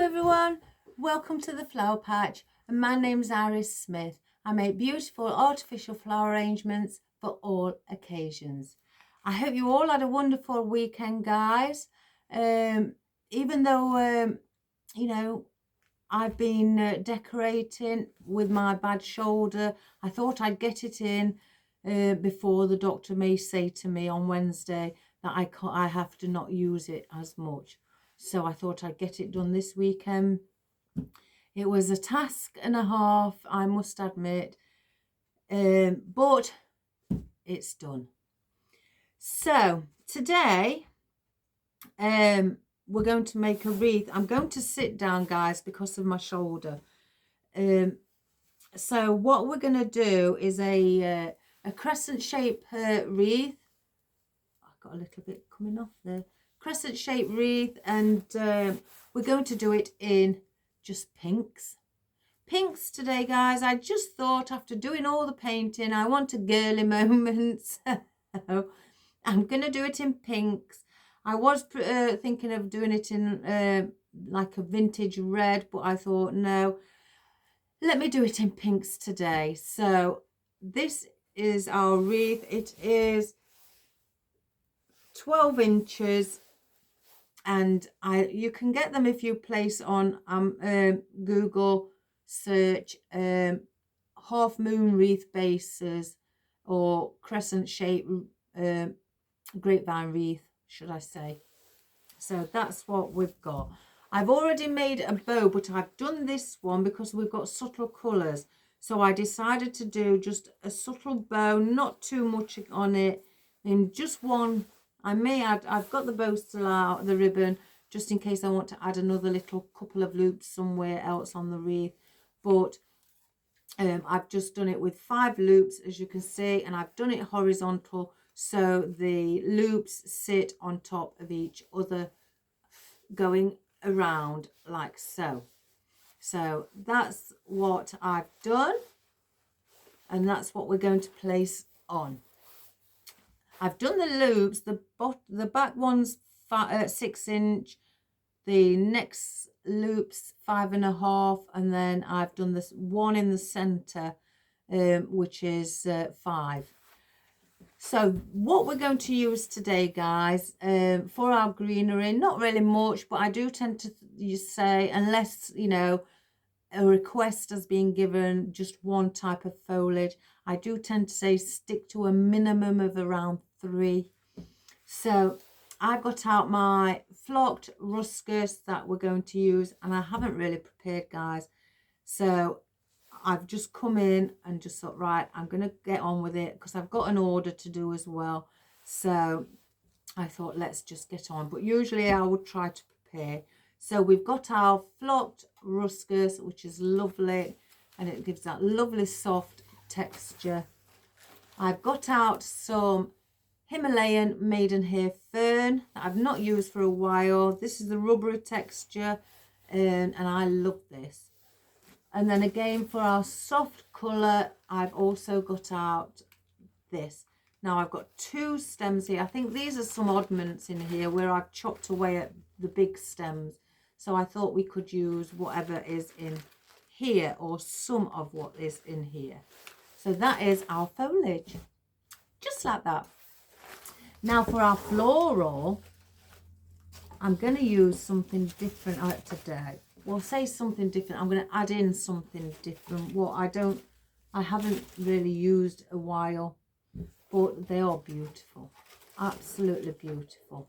everyone, welcome to the flower patch, and my name's Iris Smith. I make beautiful artificial flower arrangements for all occasions. I hope you all had a wonderful weekend, guys. Even though I've been decorating with my bad shoulder, I thought I'd get it in before the doctor may say to me on Wednesday that I have to not use it as much. So I thought I'd get it done this weekend. It was a task and a half, I must admit, but it's done. So today we're going to make a wreath. I'm going to sit down, guys, because of my shoulder. So what we're going to do is a crescent shape wreath. I've got a little bit coming off there. Crescent shaped wreath, and we're going to do it in just pinks today, guys. I just thought, after doing all the painting, I want a girly moment, so I'm gonna do it in pinks. I was thinking of doing it in like a vintage red, but I thought, no, let me do it in pinks today. So this is our wreath. It is 12 inches. And you can get them if you place on Google search half moon wreath bases or crescent shape grapevine wreath, should I say. So that's what we've got. I've already made a bow, but I've done this one because we've got subtle colours. So I decided to do just a subtle bow, not too much on it, in just one. I may add, I've got the bow still out, the ribbon, just in case I want to add another little couple of loops somewhere else on the wreath. But I've just done it with 5 loops, as you can see, and I've done it horizontal, so the loops sit on top of each other, going around like so. So that's what I've done, and that's what we're going to place on. I've done the loops, the back one's 6 inch, the next loop's 5.5, and then I've done this one in the center, which is 5. So what we're going to use today, guys, for our greenery, not really much, but I do tend to say, unless, you know, a request has been given, just one type of foliage, I do tend to say stick to a minimum of around 3. So I've got out my flocked ruscus that we're going to use, and I haven't really prepared, guys. So I've just come in and just thought, right, I'm going to get on with it because I've got an order to do as well. So I thought, let's just get on. But usually I would try to prepare. So we've got our flocked ruscus, which is lovely, and it gives that lovely soft texture. I've got out some Himalayan maidenhead fern that I've not used for a while. This is the rubbery texture, and I love this. And then again, for our soft colour, I've also got out this. Now I've got 2 stems here. I think these are some oddments in here where I've chopped away at the big stems. So I thought we could use whatever is in here, or some of what is in here. So that is our foliage, just like that. Now for our floral, I'm going to use something different today. Well, say something different. I'm going to add in something different. What I haven't really used a while, but they are beautiful, absolutely beautiful.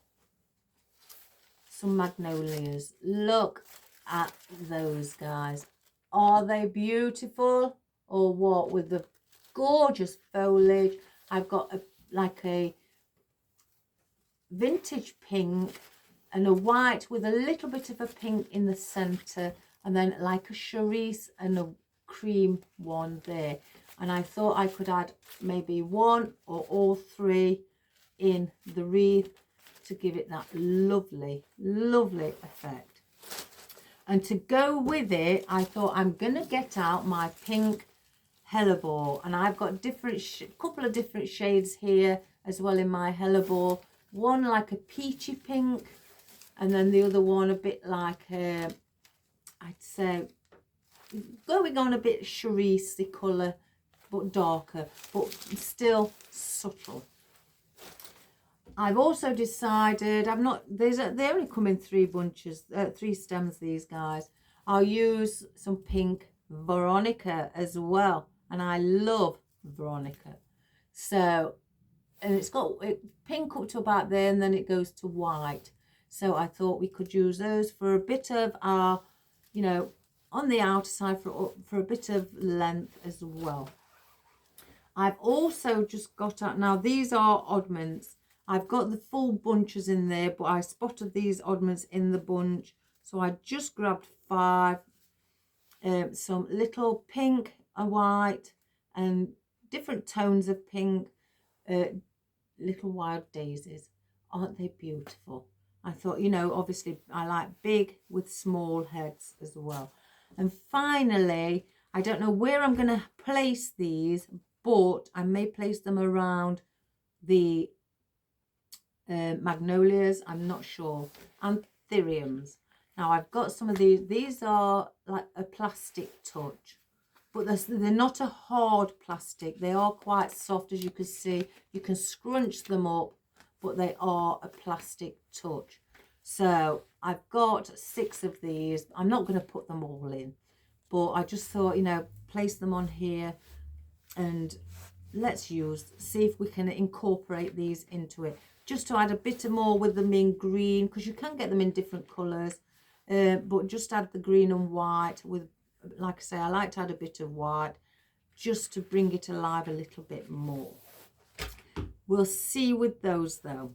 Some magnolias. Look at those, guys. Are they beautiful or what? With the gorgeous foliage. I've got like a vintage pink and a white with a little bit of a pink in the center, and then like a cerise and a cream one there. And I thought I could add maybe 1 or all 3 in the wreath to give it that lovely, lovely effect. And to go with it, I thought I'm gonna get out my pink hellebore, and I've got couple of different shades here as well in my hellebore. One like a peachy pink, and then the other one a bit like a I'd say, going on a bit cerise colour, but darker, but still subtle. I've also decided, they only come in 3 bunches, 3 stems, these guys. I'll use some pink veronica as well, and I love veronica. So, and it's got pink up to about there, and then it goes to white. So I thought we could use those for a bit of our, you know, on the outer side for a bit of length as well. I've also just got out, now these are oddments. I've got the full bunches in there, but I spotted these oddments in the bunch. So I just grabbed 5, some little pink and white and different tones of pink, little wild daisies. Aren't they beautiful? I thought, you know, obviously I like big with small heads as well. And finally, I don't know where I'm going to place these, but I may place them around the magnolias. I'm not sure. Anthuriums. Now I've got some of these are like a plastic touch, but they're not a hard plastic. They are quite soft, as you can see. You can scrunch them up, but they are a plastic touch. So I've got 6 of these. I'm not going to put them all in, but I just thought, you know, place them on here, and let's see if we can incorporate these into it, just to add a bit more with them in green, because you can get them in different colours, but just add the green and white with, like I say, I like to add a bit of white just to bring it alive a little bit more. We'll see with those though.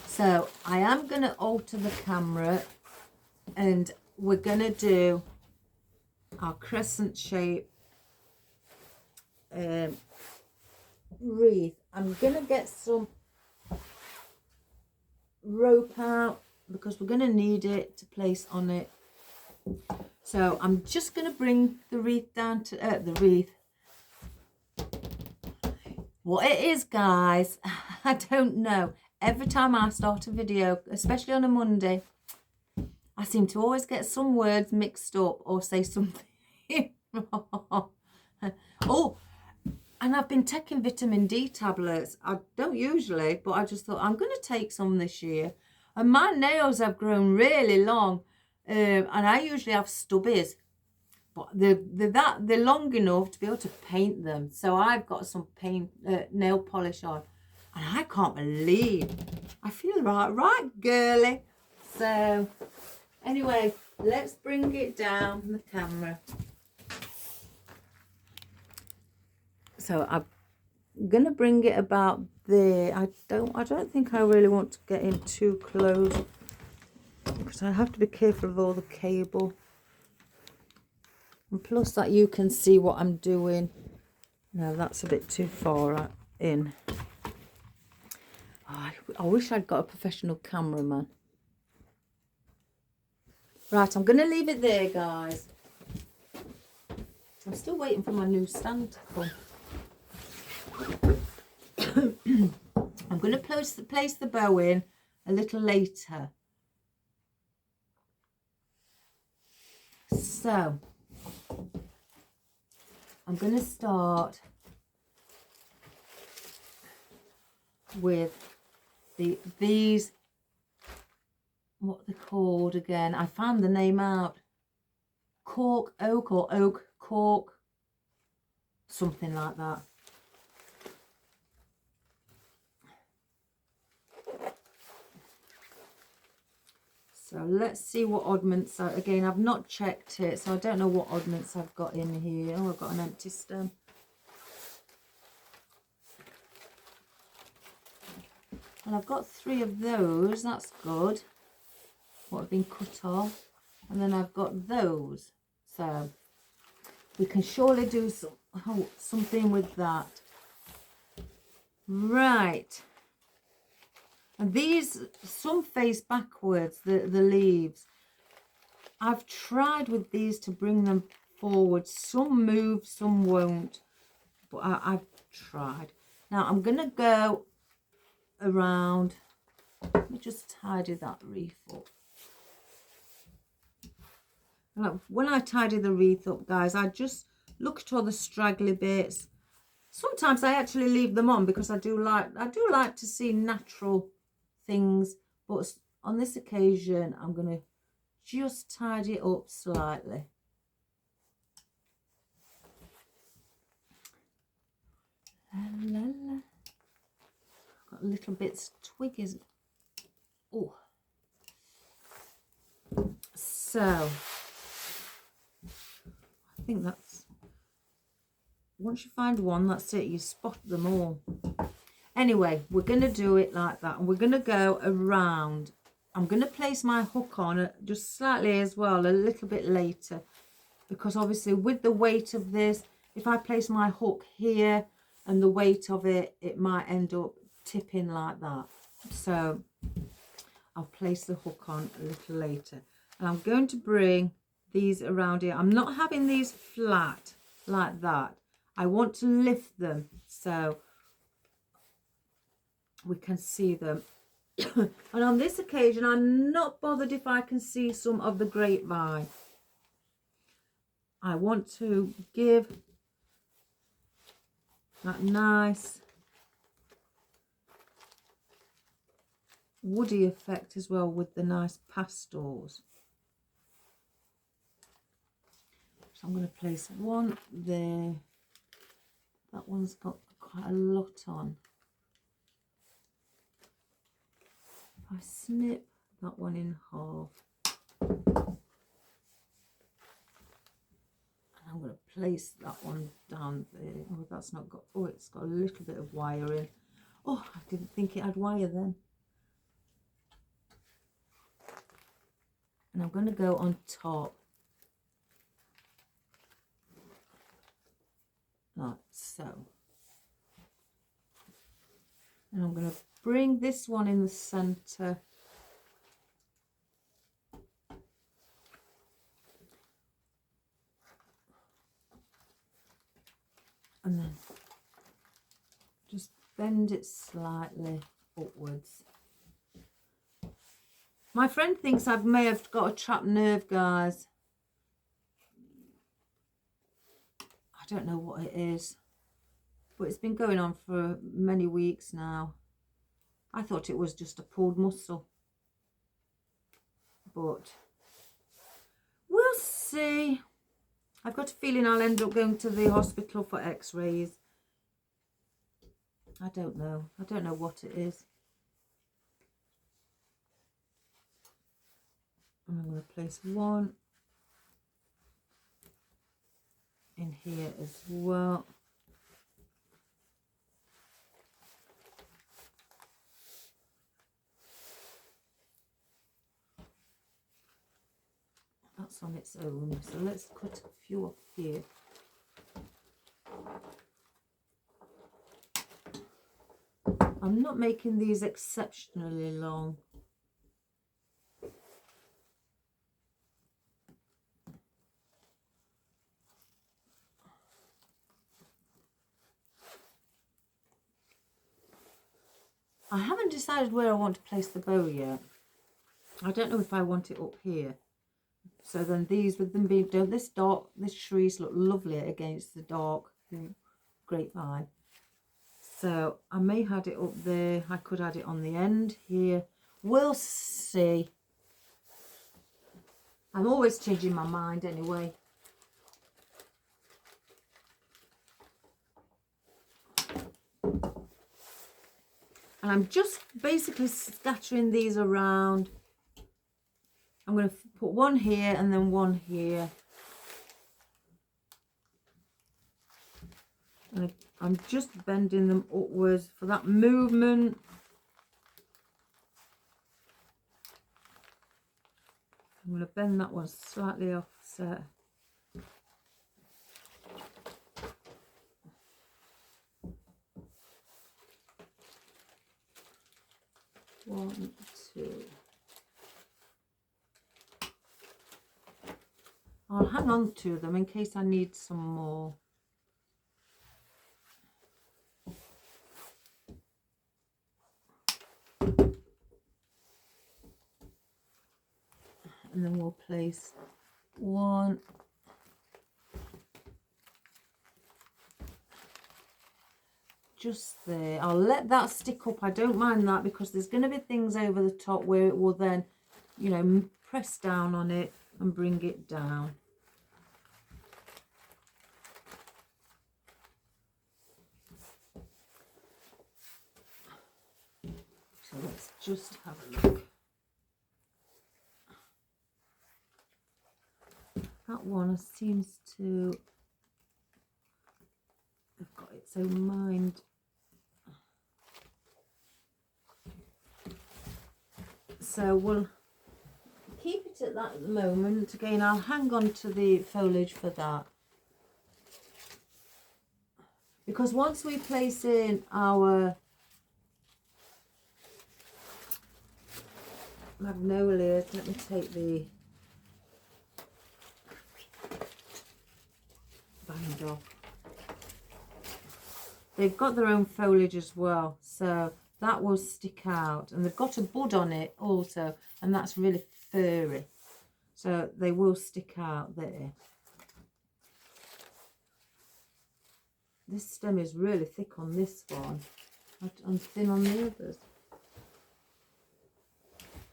So I am going to alter the camera, and we're going to do our crescent shape wreath. I'm going to get some rope out because we're going to need it to place on it. So I'm just going to bring the wreath down to the wreath. What it is, guys, I don't know. Every time I start a video, especially on a Monday, I seem to always get some words mixed up or say something wrong. Oh, and I've been taking vitamin D tablets. I don't usually, but I just thought I'm going to take some this year. And my nails have grown really long, and I usually have stubbies, but they're long enough to be able to paint them. So I've got some nail polish on, and I can't believe I feel right girly. So anyway, let's bring it down from the camera. So I'm gonna bring it about there. I don't think I really want to get in too close, because I have to be careful of all the cable, and plus that you can see what I'm doing. No, that's a bit too far in. Oh, I wish I'd got a professional cameraman. Right, I'm gonna leave it there, guys. I'm still waiting for my new stand to come. I'm going to place the bow in a little later. So I'm going to start with these, what they're called again. I found the name out. Cork oak or oak cork, something like that. So let's see what oddments are. Again, I've not checked it, so I don't know what oddments I've got in here. Oh, I've got an empty stem. And I've got 3 of those. That's good. What have been cut off. And then I've got those. So we can surely do something with that. Right. And these, some face backwards, the leaves. I've tried with these to bring them forward. Some move, some won't. But I've tried. Now I'm going to go around. Let me just tidy that wreath up. When I tidy the wreath up, guys, I just look at all the straggly bits. Sometimes I actually leave them on because I do like to see natural things, but on this occasion I'm going to just tidy it up slightly. La, la, la. Got little bits twiggies. Oh, so I think that's, once you find one, that's it, you spot them all. Anyway, we're going to do it like that, and we're going to go around. I'm going to place my hook on just slightly as well, a little bit later, because obviously with the weight of this, if I place my hook here and the weight of it, it might end up tipping like that. So I'll place the hook on a little later. And I'm going to bring these around here. I'm not having these flat like that. I want to lift them so we can see them. And on this occasion, I'm not bothered if I can see some of the grapevine. I want to give that nice woody effect as well with the nice pastels. So I'm going to place one there. That one's got quite a lot on. If I snip that one in half, and I'm going to place that one down there. Oh, that's not got, oh, it's got a little bit of wire in. Oh, I didn't think it had wire then. And I'm going to go on top. Like so. And I'm going to bring this one in the center. And then just bend it slightly upwards. My friend thinks I may have got a trapped nerve, guys. I don't know what it is, but it's been going on for many weeks now. I thought it was just a pulled muscle, but we'll see. I've got a feeling I'll end up going to the hospital for x-rays. I don't know what it is. And I'm going to place one in here as well. That's on its own, so let's cut a few off here. I'm not making these exceptionally long. I haven't decided where I want to place the bow yet. I don't know if I want it up here. So then these, with them being done, this trees look lovely against the dark grapevine. So I may add it up there. I could add it on the end here. We'll see. I'm always changing my mind anyway. And I'm just basically scattering these around. I'm going to put one here and then one here. And I'm just bending them upwards for that movement. I'm going to bend that one slightly offset. One, two. I'll hang on to them in case I need some more. And then we'll place one. Just there. I'll let that stick up. I don't mind that because there's going to be things over the top where it will then, you know, press down on it and bring it down. So let's just have a look. That one seems to have got its own mind. So we'll keep it at that at the moment. Again, I'll hang on to the foliage for that. Because once we place in our magnolias, let me take the band off. They've got their own foliage as well, so that will stick out, and they've got a bud on it also, and that's really furry, so they will stick out there. This stem is really thick on this one and thin on the others.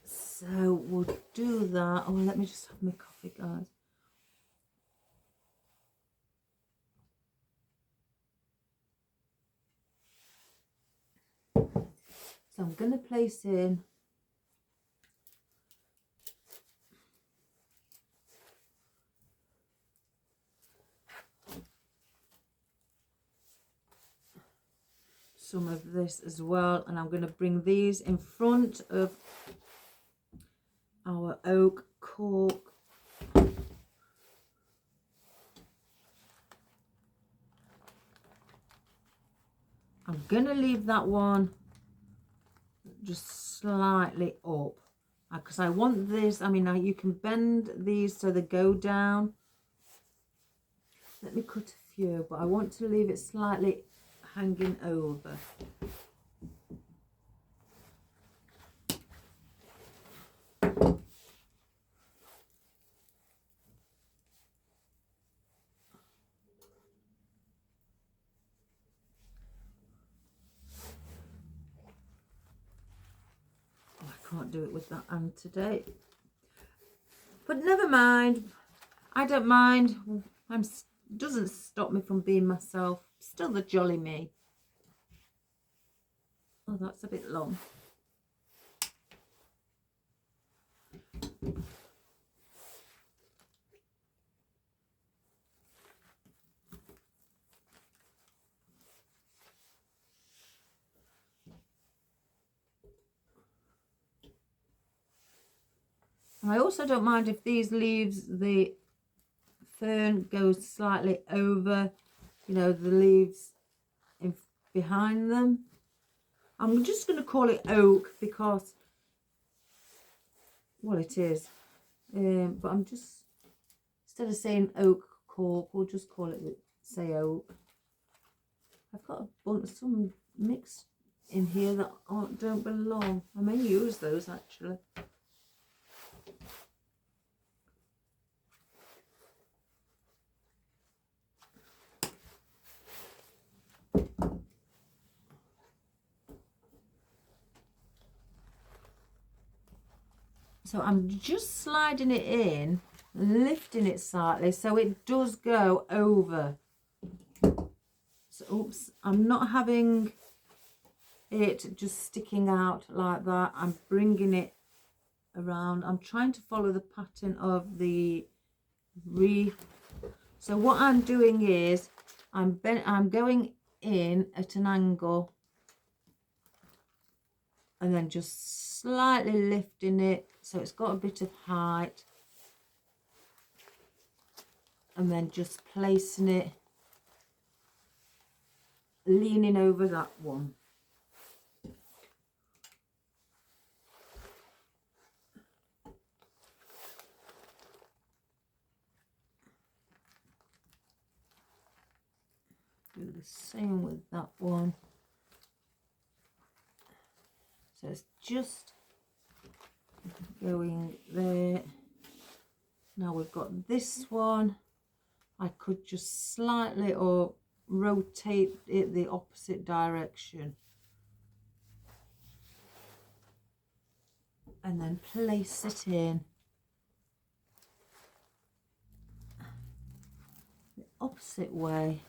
So we'll do that. Oh, let me just have my coffee, guys. So I'm going to place in some of this as well, and I'm going to bring these in front of our oak cork. I'm going to leave that one just slightly up because I want this, I mean, you can bend these so they go down. Let me cut a few, but I want to leave it slightly hanging over. Can't do it with that hand today, but never mind. I don't mind. Doesn't stop me from being myself. Still the jolly me. Oh, that's a bit long. I also don't mind if these leaves, the fern goes slightly over, you know, the leaves behind them. I'm just going to call it oak because, well, it is. But I'm just, instead of saying oak cork, we'll just call it, say oak. I've got a bunch, some mixed in here that don't belong. I may use those actually. So I'm just sliding it in, lifting it slightly so it does go over. So, oops, I'm not having it just sticking out like that. I'm bringing it around. I'm trying to follow the pattern of the wreath. So what I'm doing is I'm going in at an angle and then just slightly lifting it so it's got a bit of height, and then just placing it, leaning over that one. Do the same with that one. So it's just going there. Now we've got this one. I could just slightly or rotate it the opposite direction. And then place it in the opposite way.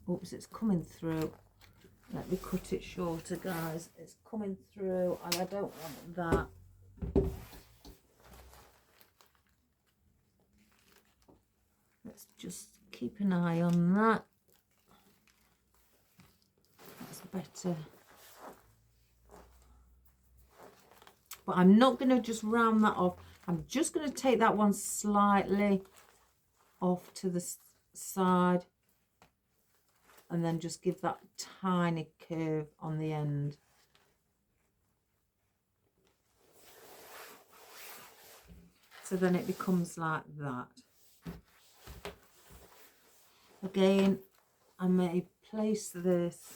Oops, it's coming through. Let me cut it shorter, guys. It's coming through and I don't want that. Let's just keep an eye on that. That's better. But I'm not going to just round that off. I'm just going to take that one slightly off to the side and then just give that tiny curve on the end. So then it becomes like that. Again, I may place this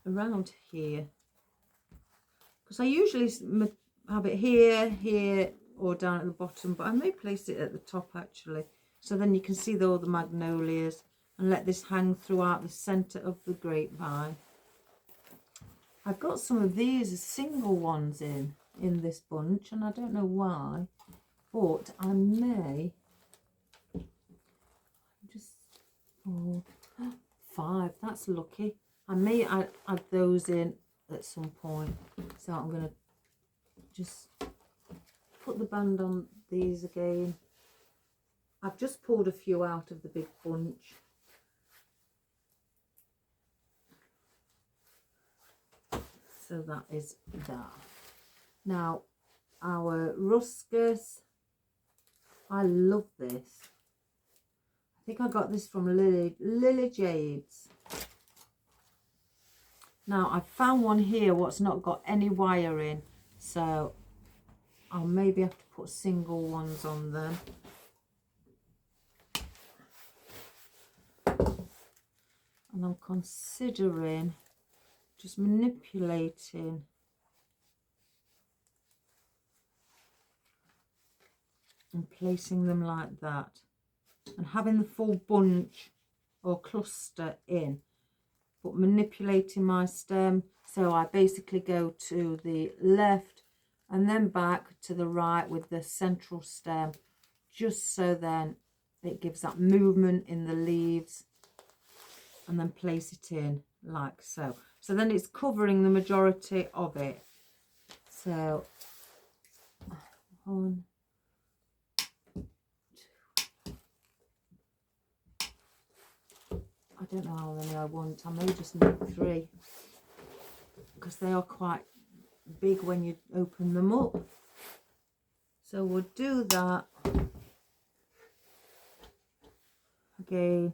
around here because I usually have it here, here, or down at the bottom, but I may place it at the top actually. So then you can see all the magnolias, and let this hang throughout the centre of the grapevine. I've got some of these as single ones in this bunch, and I don't know why, but I may just 4, 5, that's lucky. I may add those in at some point. So I'm going to just put the band on these again. I've just pulled a few out of the big bunch. So that is that. Now our ruscus, I love this. I think I got this from Lily Jades. Now I found one here what's not got any wire in, so I'll maybe have to put single ones on them. And I'm considering just manipulating and placing them like that and having the full bunch or cluster in, but manipulating my stem. So I basically go to the left and then back to the right with the central stem, just so then it gives that movement in the leaves, and then place it in like so. So then it's covering the majority of it. So 1, 2. I don't know how many I want. I may just need 3 because they are quite big when you open them up. So we'll do that. Again,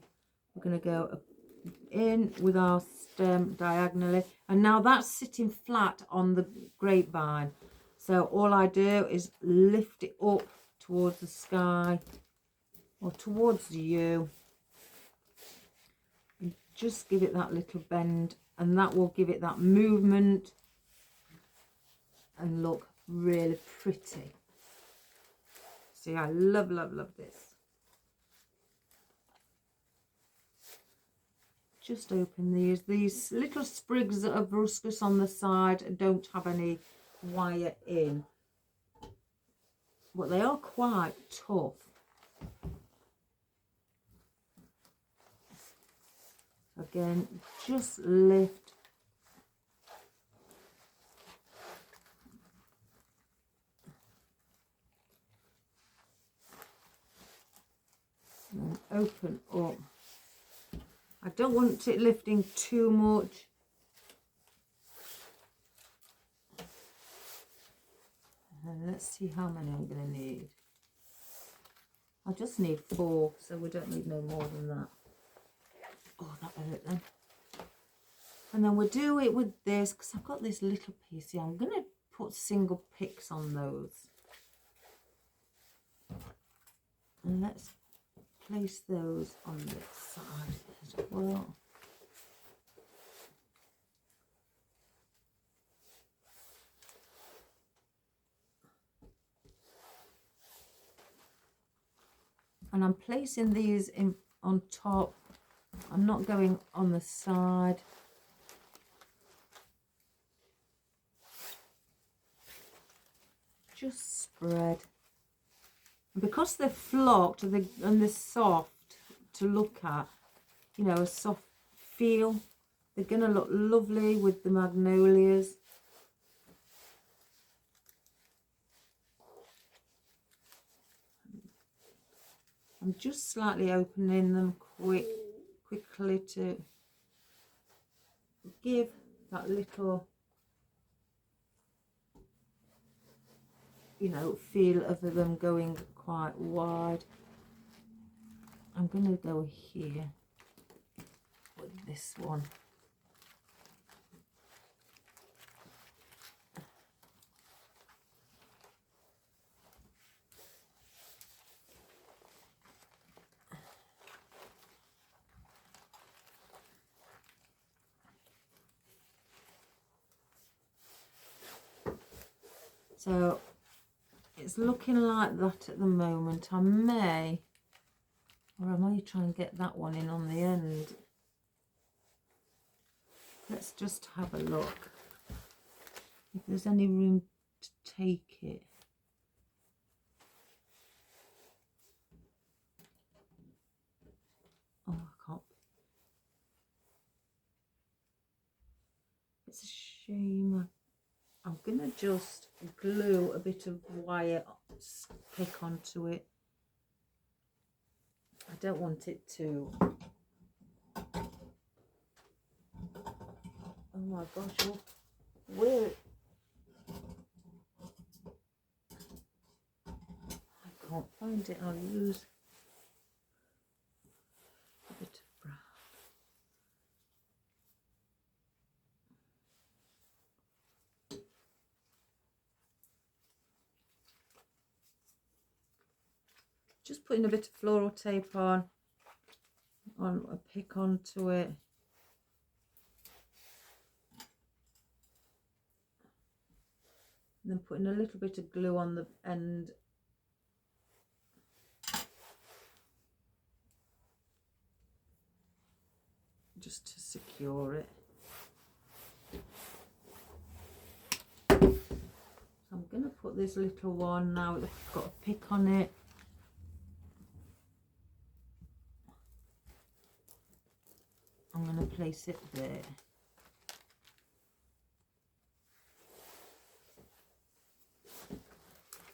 we're going to go in with our stem diagonally, and now that's sitting flat on the grapevine. So all I do is lift it up towards the sky or towards you and just give it that little bend, and that will give it that movement and look really pretty. See, I love, love, love this. Just open these little sprigs of ruscus on the side don't have any wire in, but they are quite tough. Again, just lift and open up. I don't want it lifting too much. And let's see how many I'm going to need. I just need 4, so we don't need no more than that. Oh, that hurt then. And then we'll do it with this, because I've got this little piece here. I'm going to put single picks on those. And let's place those on this side as well. and I'm placing these in on top. I'm not going on the side. Just spread. Because they're flocked and they're soft to look at, you know, a soft feel, they're going to look lovely with the magnolias. I'm just slightly opening them quickly to give that little, you know, feel of them going quite wide. I'm going to go here with this one. So it's looking like that at the moment. I may, or I may try and get that one in on the end. Let's just have a look if there's any room to take it. Oh, I can't. It's a shame. I'm going to just glue a bit of wire stick onto it. I don't want it to. Oh my gosh, where? I can't find it. I'll use a bit of brown. Just putting a bit of floral tape on a pick onto it. And then putting a little bit of glue on the end. Just to secure it. So I'm going to put this little one now, it's got a pick on it. I'm going to place it there.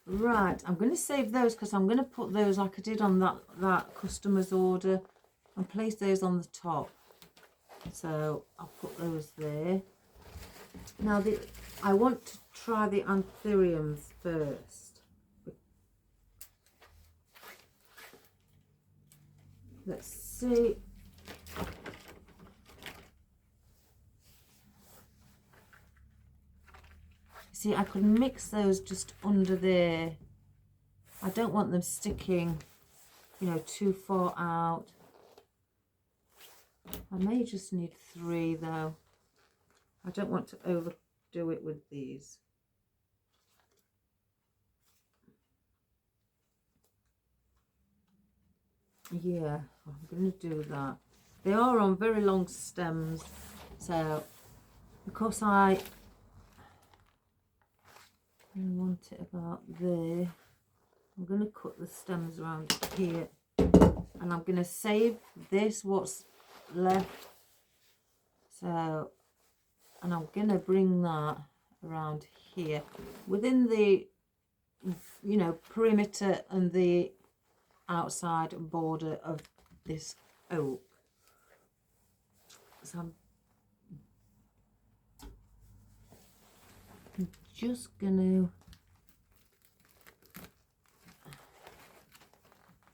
Right, I'm going to save those because I'm going to put those like I did on that customer's order and place those on the top. So I'll put those there. Now I want to try the anthuriums first. Let's see. See, I could mix those just under there. I don't want them sticking, you know, too far out. I may just need 3 though. I don't want to overdo it with these. Yeah, I'm going to do that. They are on very long stems, so because I want it about there, I'm going to cut the stems around here, and I'm going to save this, what's left. So, and I'm going to bring that around here within the, you know, perimeter and the outside border of this oak. So I'm just going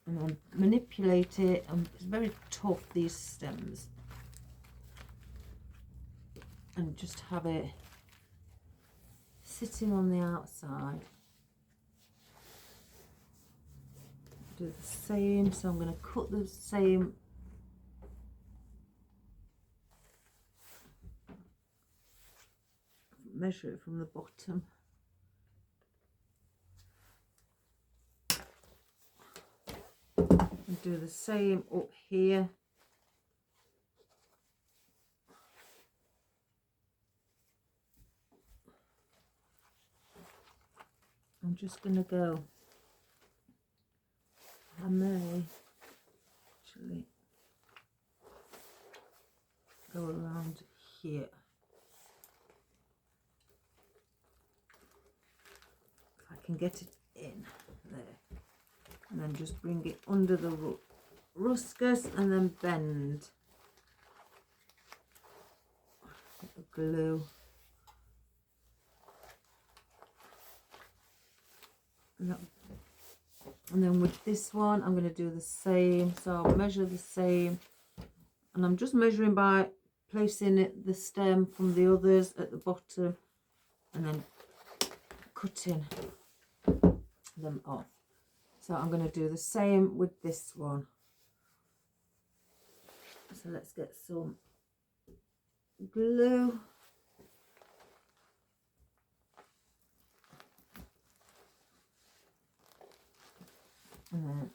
to manipulate it. It's very tough, these stems, and just have it sitting on the outside. Do the same, so I'm going to cut the same measure it from the bottom. do the same up here. I'm just going to go, I may actually go around here. If I can get it in there. And then just bring it under the ruscus and then bend. Get the glue. And then with this one, I'm going to do the same. So I'll measure the same. And I'm just measuring by placing the stem from the others at the bottom. And then cutting them off. So I'm going to do the same with this one. So let's get some glue. And then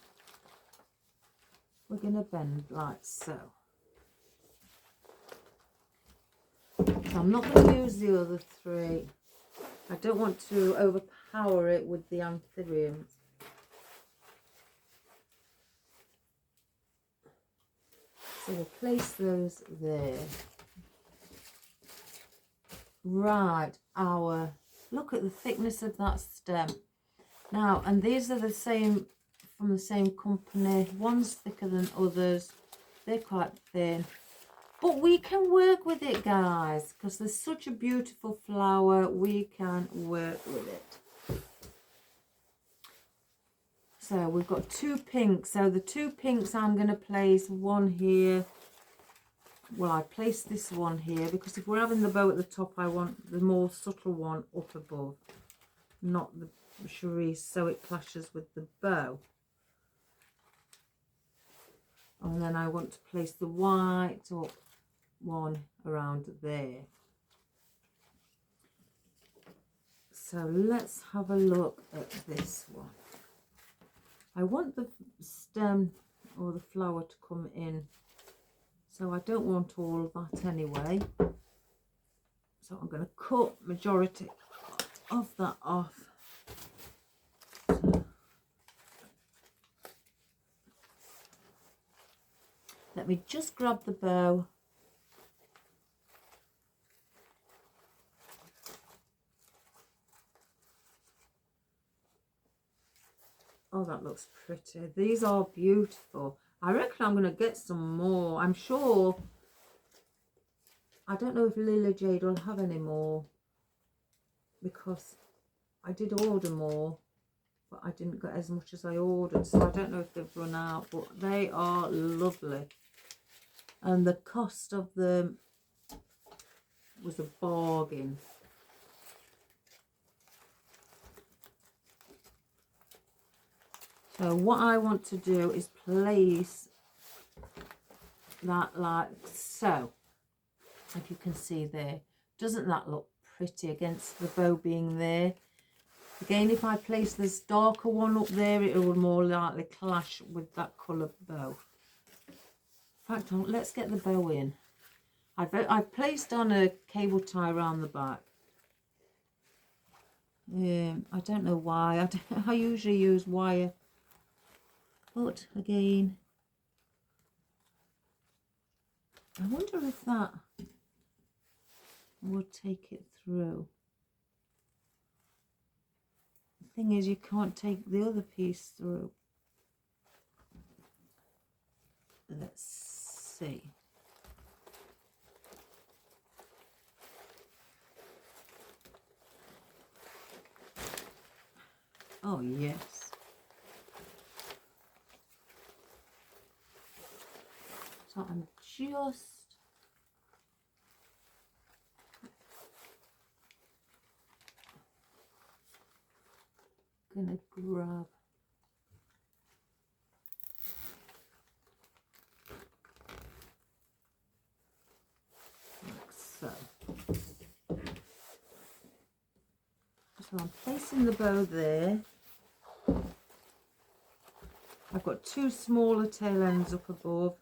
we're going to bend like so. So I'm not going to use the other three. I don't want to overpower it with the anthuriums. So we'll place those there. Right, look at the thickness of that stem. Now, and these are the same, from the same company. One's thicker than others. They're quite thin. But we can work with it, guys, because there's such a beautiful flower. We can work with it. So we've got 2 pinks. So the 2 pinks, I'm going to place one here. Well, I place this one here because if we're having the bow at the top, I want the more subtle one up above, not the cerise, so it clashes with the bow. And then I want to place the white up one around there. So let's have a look at this one. I want the stem or the flower to come in, so I don't want all of that anyway. So I'm going to cut majority of that off. So let me just grab the bow. Oh, that looks pretty. These are beautiful. I reckon I'm going to get some more. I'm sure. I don't know if Lily Jade will have any more, because I did order more, but I didn't get as much as I ordered. So I don't know if they've run out, but they are lovely. And the cost of them was a bargain. So what I want to do is place that like so. If you can see there, doesn't that look pretty against the bow being there? Again, if I place this darker one up there, it will more likely clash with that coloured bow. In fact, let's get the bow in. I've placed on a cable tie around the back. I don't know why. I usually use wire. But again, I wonder if that would take it through. The thing is, you can't take the other piece through. Let's see. Oh, yes. So I'm just gonna grab like so. So I'm placing the bow there. I've got two smaller tail ends up above,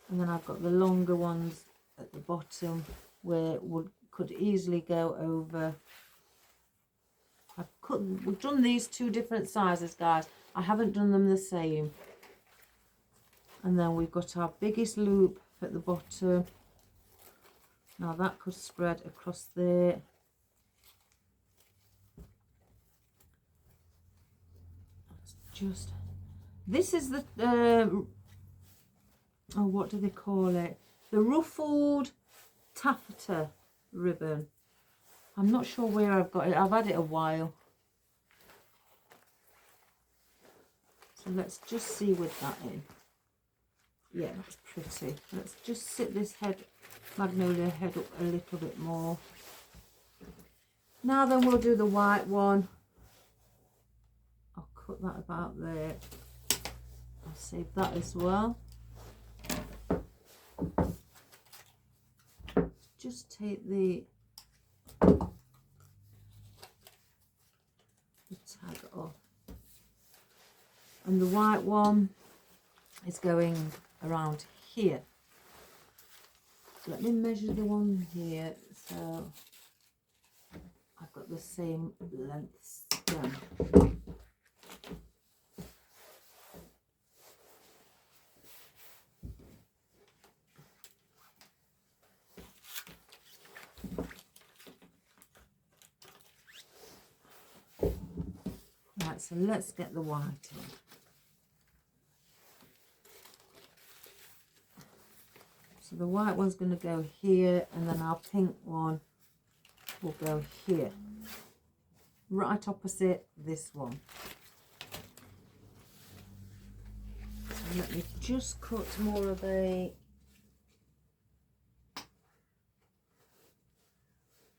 and then I've got the longer ones at the bottom where could easily go over. We've done these two different sizes, guys. I haven't done them the same. And then we've got our biggest loop at the bottom. Now that could spread across there. This is the oh, what do they call it? The ruffled taffeta ribbon. I'm not sure where I've got it. I've had it a while. So let's just see with that in. Yeah, that's pretty. Let's just sit this magnolia head up a little bit more. Now then we'll do the white one. I'll cut that about there. I'll save that as well. Just take the tag off. And the white one is going around here. So let me measure the one here. So I've got the same length stem. Right, so let's get the white in. So the white one's going to go here, and then our pink one will go here, right opposite this one. So let me just cut more of a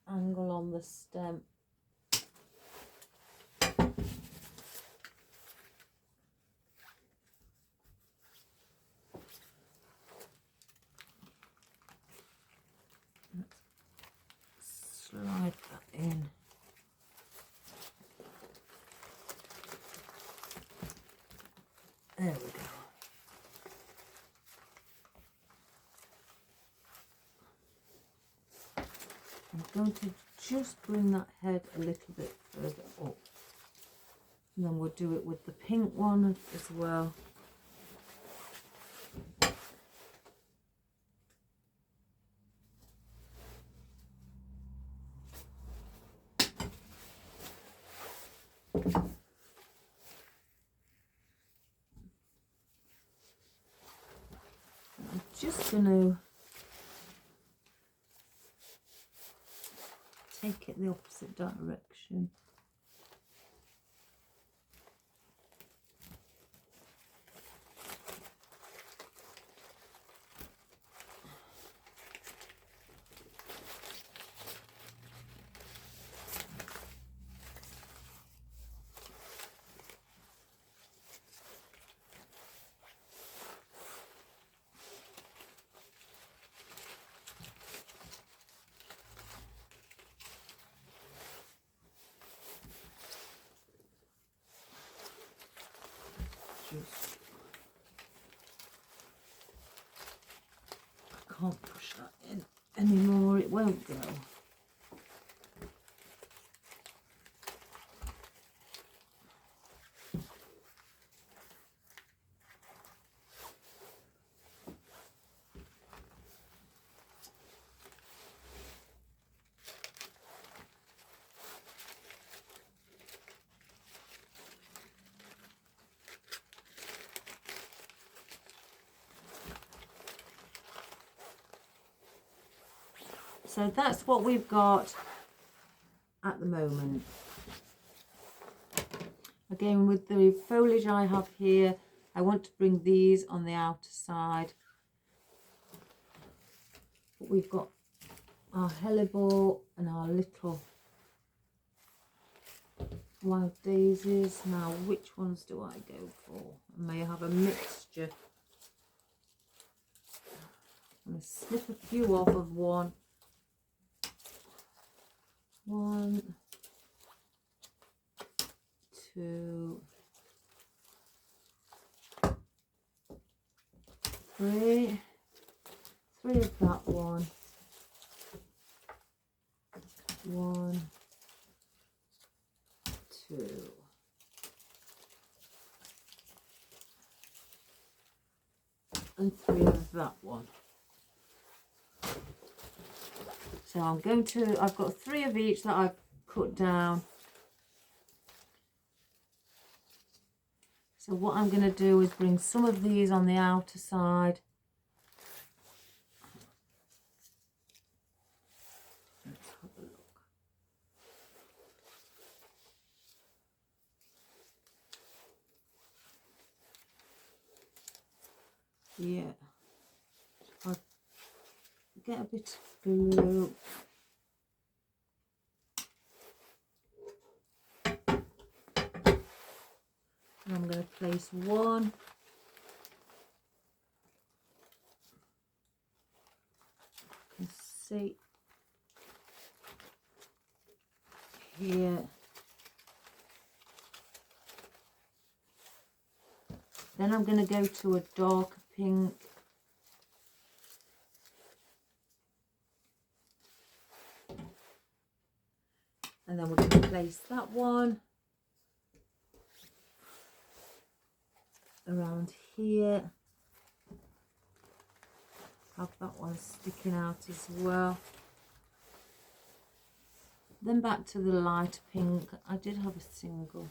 angle on the stem. Slide that in. There we go. I'm going to just bring that head a little bit further up. And then we'll do it with the pink one as well. I'm just going to take it the opposite direction. I can't push that in anymore, it won't go. So that's what we've got at the moment. Again, with the foliage I have here, I want to bring these on the outer side. But we've got our hellebore and our little wild daisies. Now, which ones do I go for? I may have a mixture. I'm going to snip a few off of one. 1, 2, three of that one. 1, 2. And 3 of that one. So I'm going to, I've got 3 of each that I've cut down. So what I'm going to do is bring some of these on the outer side. Let's have a look. Yeah. I'll get a bit of glue. And I'm going to place one. You can see here. Then I'm going to go to a darker pink. And then we're going to place that one around here. Have that one sticking out as well. Then back to the light pink. I did have a single.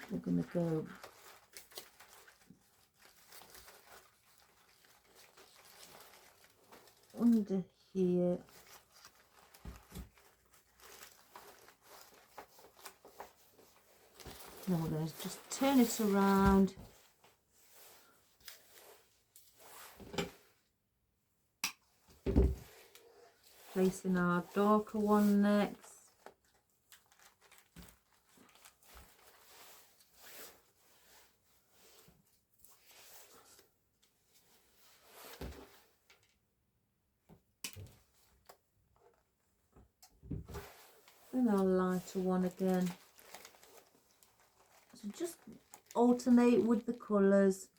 We're going to go under here. Then we're going to just turn it around. Placing our darker one next. And our lighter one again. So just alternate with the colours.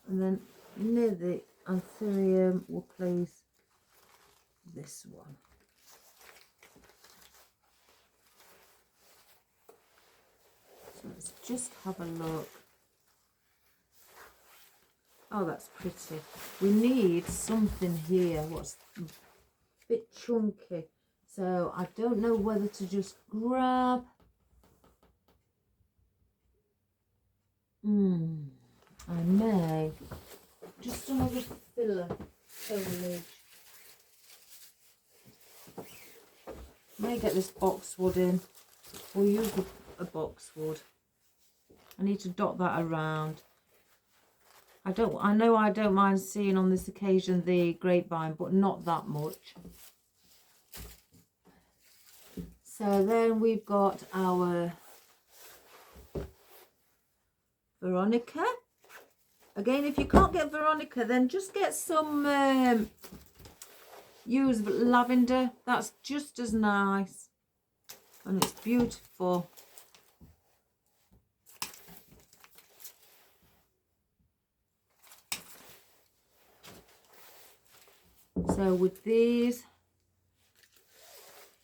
And then near the anthurium we'll place this one. So let's just have a look. Oh, that's pretty. We need something here what's a bit chunky. So I don't know whether to just grab. I may just another filler foliage. May get this boxwood in. We'll use a boxwood. I need to dot that around. I know I don't mind seeing on this occasion the grapevine, but not that much. So then we've got our veronica. Again, if you can't get veronica, then just get some, use lavender. That's just as nice. And it's beautiful. So with these,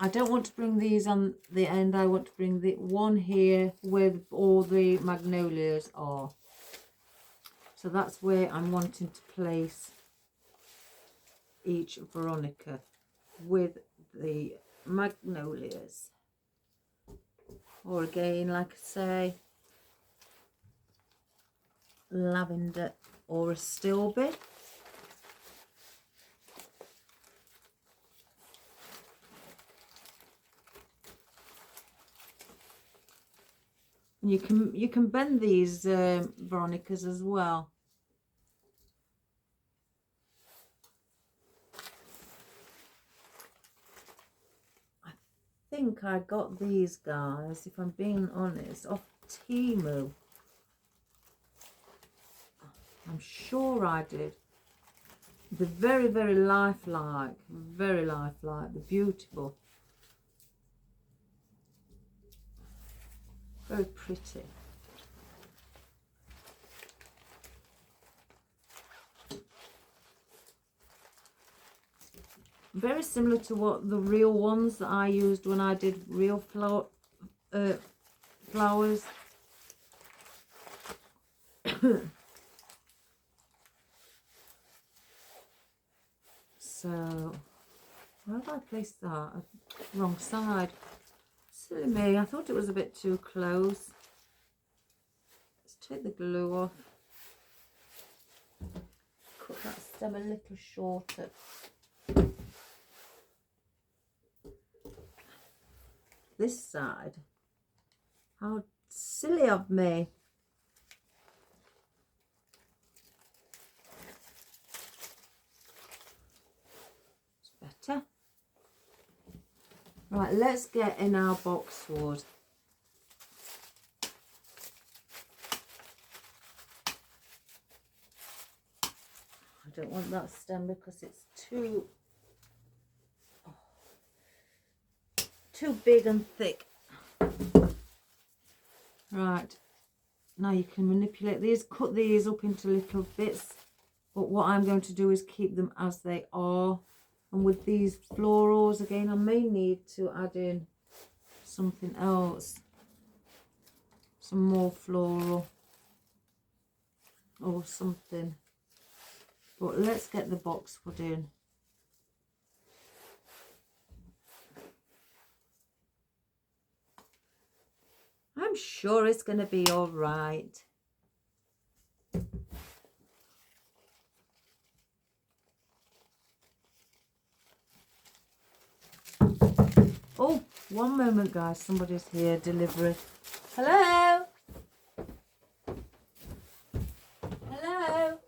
I don't want to bring these on the end. I want to bring the one here where all the magnolias are. So that's where I'm wanting to place each veronica with the magnolias. Or again, like I say, lavender or a stilby. You can bend these veronicas as well. I think I got these guys, if I'm being honest, off Temu. I'm sure I did. They're very, very lifelike. Very lifelike. They're beautiful. Very pretty. Very similar to what the real ones that I used when I did real flowers. So, where have I placed that? Wrong side. Silly me, I thought it was a bit too close. Let's take the glue off. Cut that stem a little shorter. This side. How silly of me. It's better. Right, let's get in our boxwood. I don't want that stem because it's too big and thick. Right, now you can manipulate these, cut these up into little bits, but what I'm going to do is keep them as they are. And with these florals again, I may need to add in something else, some more floral or something, but let's get the boxwood in. I'm sure it's going to be all right. Oh, one moment, guys. Somebody's here. Delivery. Hello? Hello?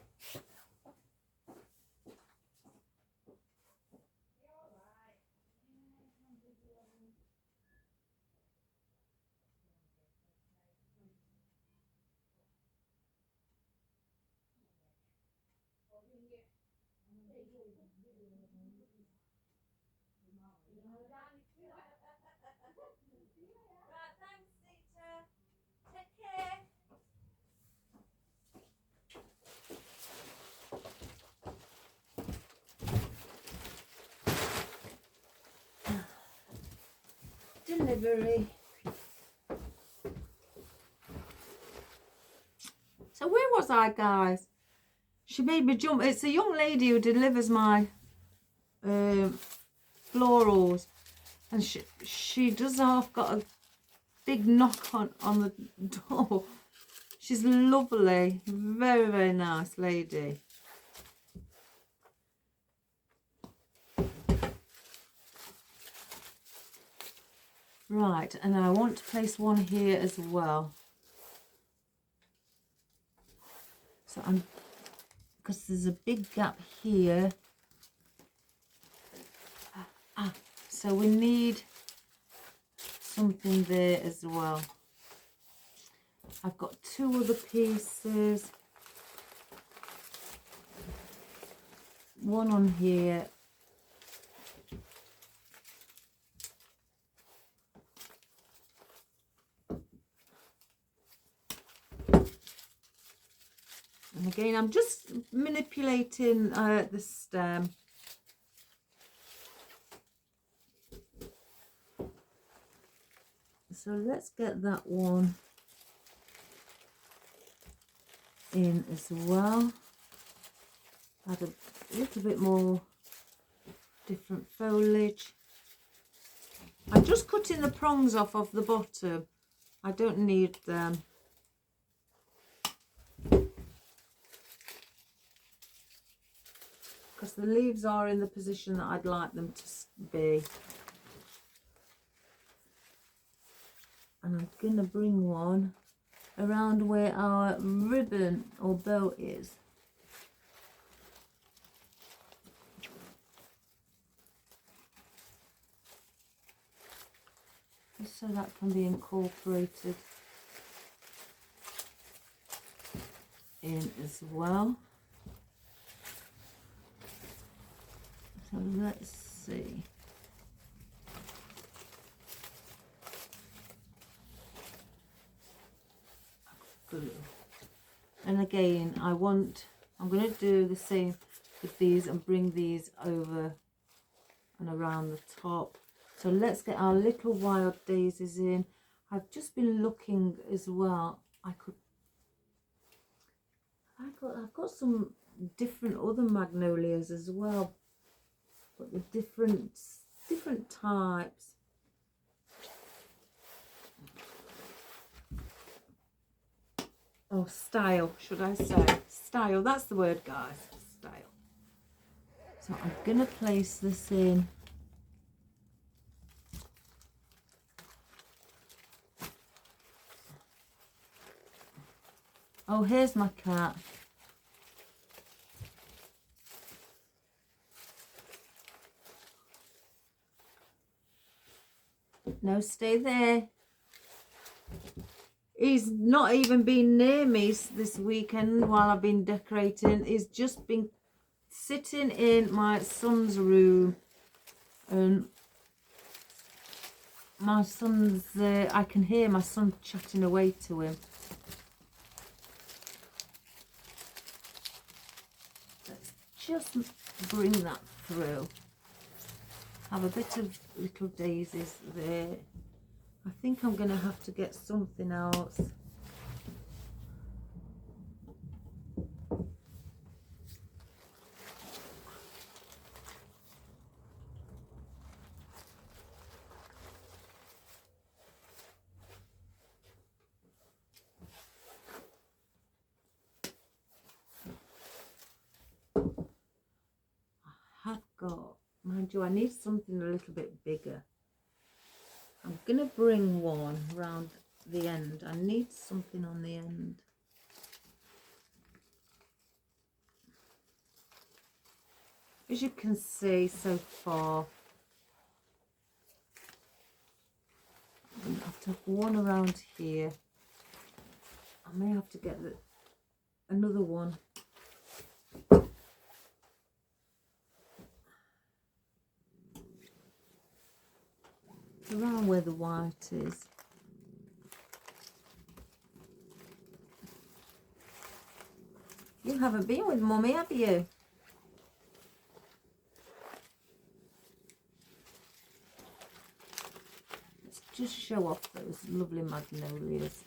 Right, thanks, Sita. Take care. Delivery. So where was I, guys? She made me jump. It's a young lady who delivers my florals, and she does have got a big knock on the door. She's lovely, very, very nice lady. Right, and I want to place one here as well. So because there's a big gap here. So we need something there as well. I've got two other pieces. One on here. And again, I'm just manipulating the stem. So let's get that one in as well. Add a little bit more different foliage. I'm just cutting the prongs off of the bottom. I don't need them. Because the leaves are in the position that I'd like them to be. And I'm going to bring one around where our ribbon or bow is. just so that can be incorporated in as well. So let's see. Glue. And again, I'm going to do the same with these and bring these over and around the top. So let's get our little wild daisies in. I've just been looking as well. I've got some different other magnolias as well, but the different types. Oh, style, should I say? Style, that's the word, guys. Style. So I'm going to place this in. Oh, here's my cat. No, stay there. He's not even been near me this weekend while I've been decorating. He's just been sitting in my son's room, and my son's I can hear my son chatting away to him. Let's just bring that through. Have a bit of little daisies there. I think I'm going to have to get something else. I have got, mind you, I need something a little bit bigger. I'm going to bring one round the end. I need something on the end. As you can see so far, I'm going to have to have one around here. I may have to get another one. Around where the white is. You haven't been with Mummy, have you? Let's just show off those lovely magnolias.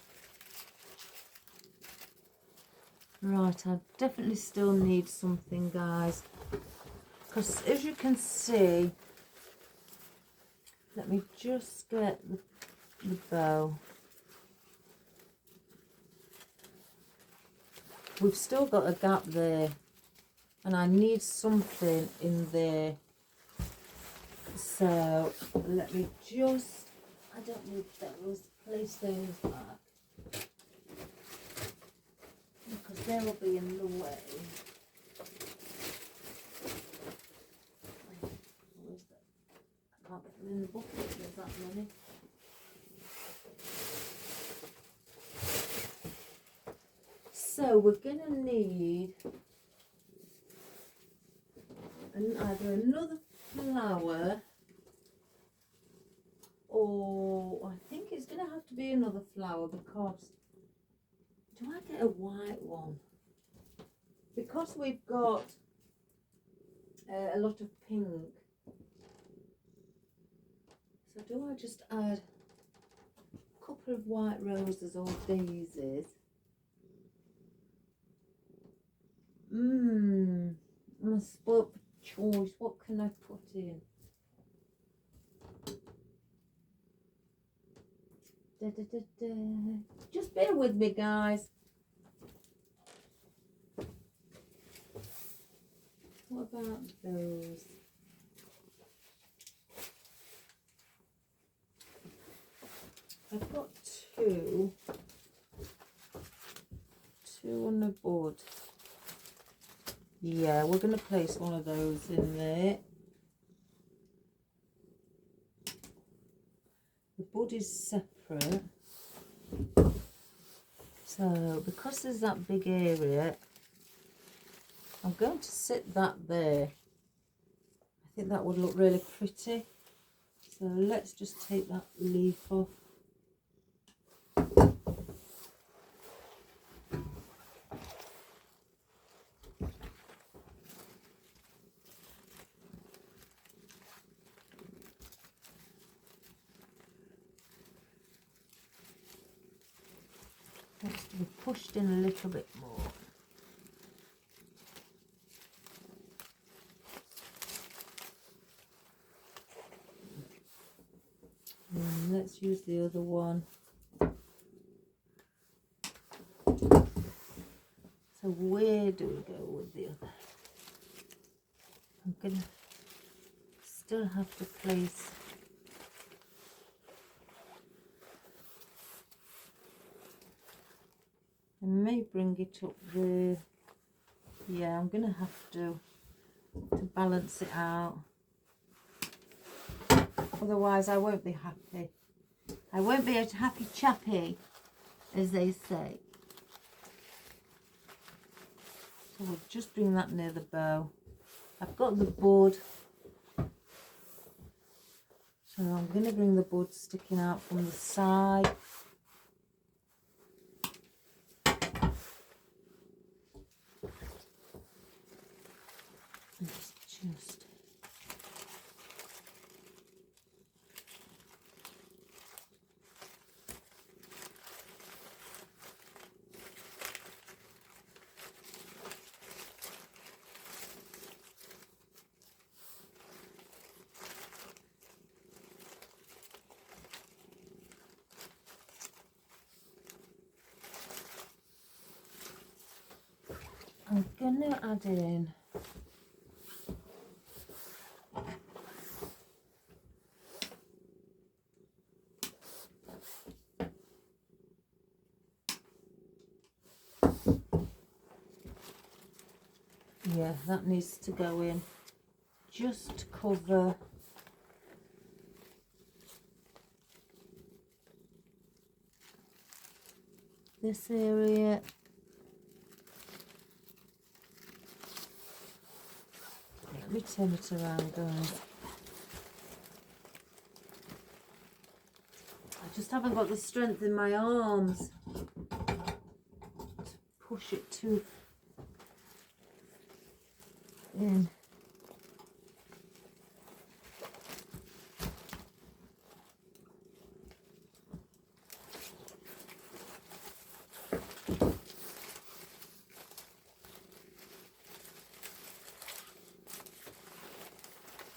Right, I definitely still need something, guys, because as you can see, let me just get the bow. We've still got a gap there, and I need something in there. So let me just, I don't need those, place those back, because they will be in the way. I can't get them in the bucket, there's that many. So we're going to need either another flower, or I think it's going to have to be another flower, because do I get a white one? Because we've got a lot of pink. So do I just add a couple of white roses or daisies? I'm a spoilt for choice. What can I put in? Just bear with me, guys. What about those? I've got two on the board. Yeah, we're going to place one of those in there. The board is separate. So because there's that big area, I'm going to sit that there. I think that would look really pretty. So let's just take that leaf off. Needs to be pushed in a little bit more. And let's use the other one. So where do we go with the other? I'm gonna still have to place I may bring it up there. Yeah, I'm gonna have to balance it out. Otherwise I won't be happy. I won't be a happy chappy, as they say. So we'll just bring that near the bow. I've got the bud. So I'm going to bring the bud sticking out from the side. Let's just... I'm going to add in yeah, that needs to go in just to cover this area. Let me turn it around, guys. I just haven't got the strength in my arms to push it too in.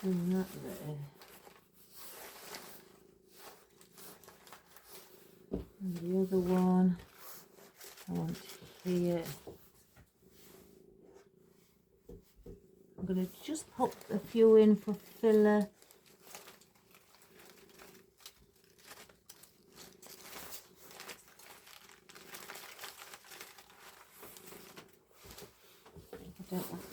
And that there. And the other one I want here. I'm going to just pop a few in for filler. I don't want that.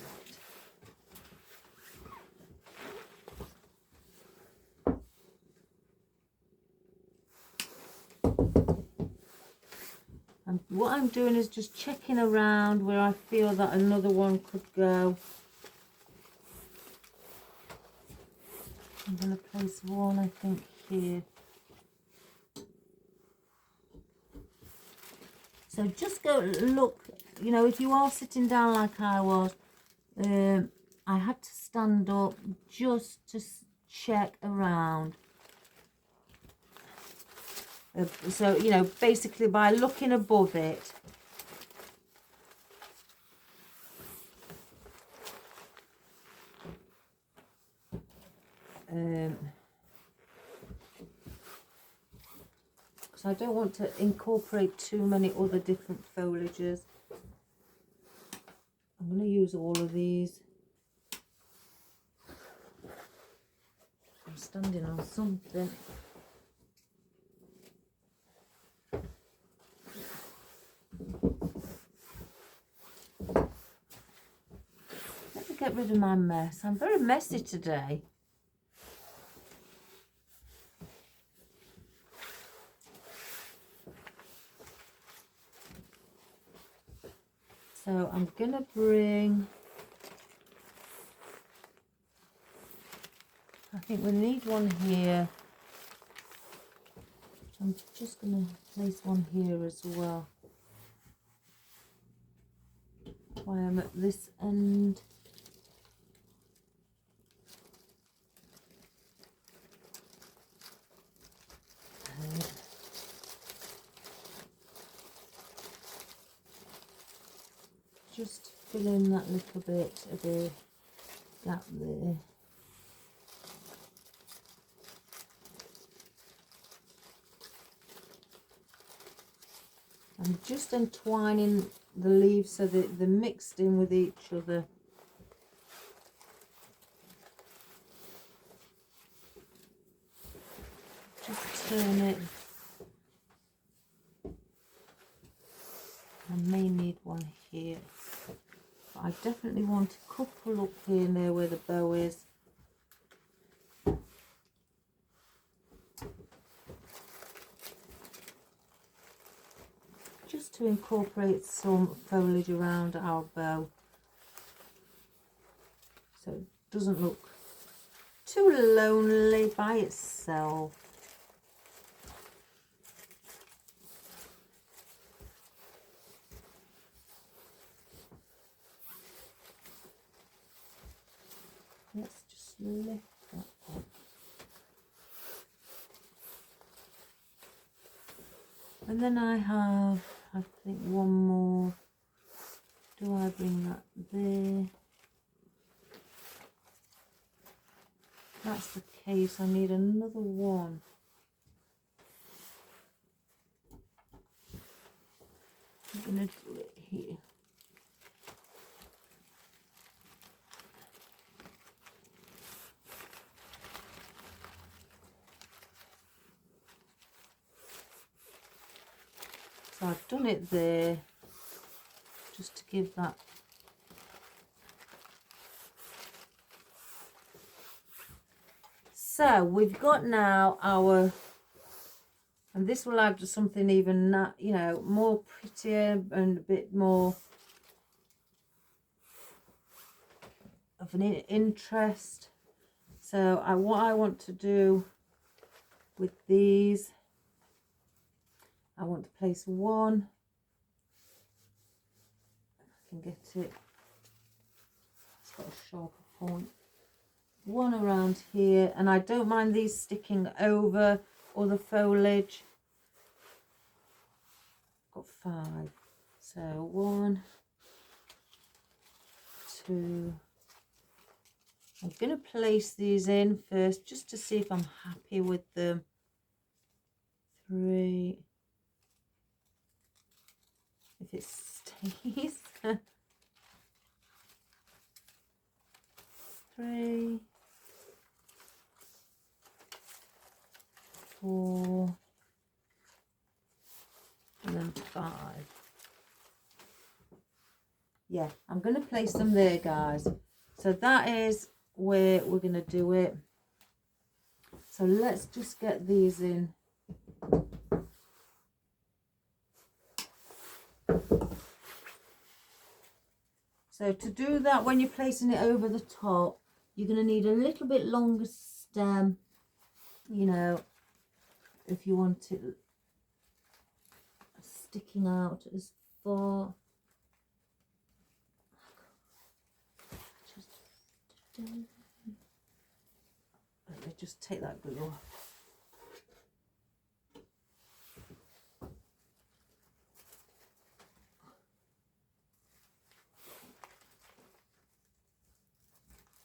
And what I'm doing is just checking around where I feel that another one could go. I'm going to place one, I think, here. So just go look, you know, if you are sitting down like I was, I had to stand up just to check around. So, you know, basically by looking above it, because I don't want to incorporate too many other different foliages. I'm going to use all of these. I'm standing on something. Let me get rid of my mess. I'm very messy today. So I'm gonna bring, I think we need one here. I'm just gonna place one here as well while I'm at this end. Just fill in that little bit of a gap there. I'm just entwining the leaves so that they're mixed in with each other. Just turn it. I may need one here, but I definitely want a couple up here near where the bow is. Just to incorporate some foliage around our bow so it doesn't look too lonely by itself. Let's just lift that up. And then I have, I think, one more. Do I bring that there? If that's the case, I need another one. I'm going to do it here. So I've done it there, just to give that so we've got now our, and this will add to something even that, you know, more prettier and a bit more of an interest. So what I want to do with these, I want to place one, if I can get it, it's got a sharper point, one around here, and I don't mind these sticking over other foliage. Got 5, so 1, 2, I'm going to place these in first just to see if I'm happy with them. 3, if it stays. 3, 4, and then 5. Yeah, I'm going to place them there, guys. So that is where we're going to do it. So let's just get these in. So to do that, when you're placing it over the top, you're going to need a little bit longer stem, you know, if you want it sticking out as far. Let me just take that glue off.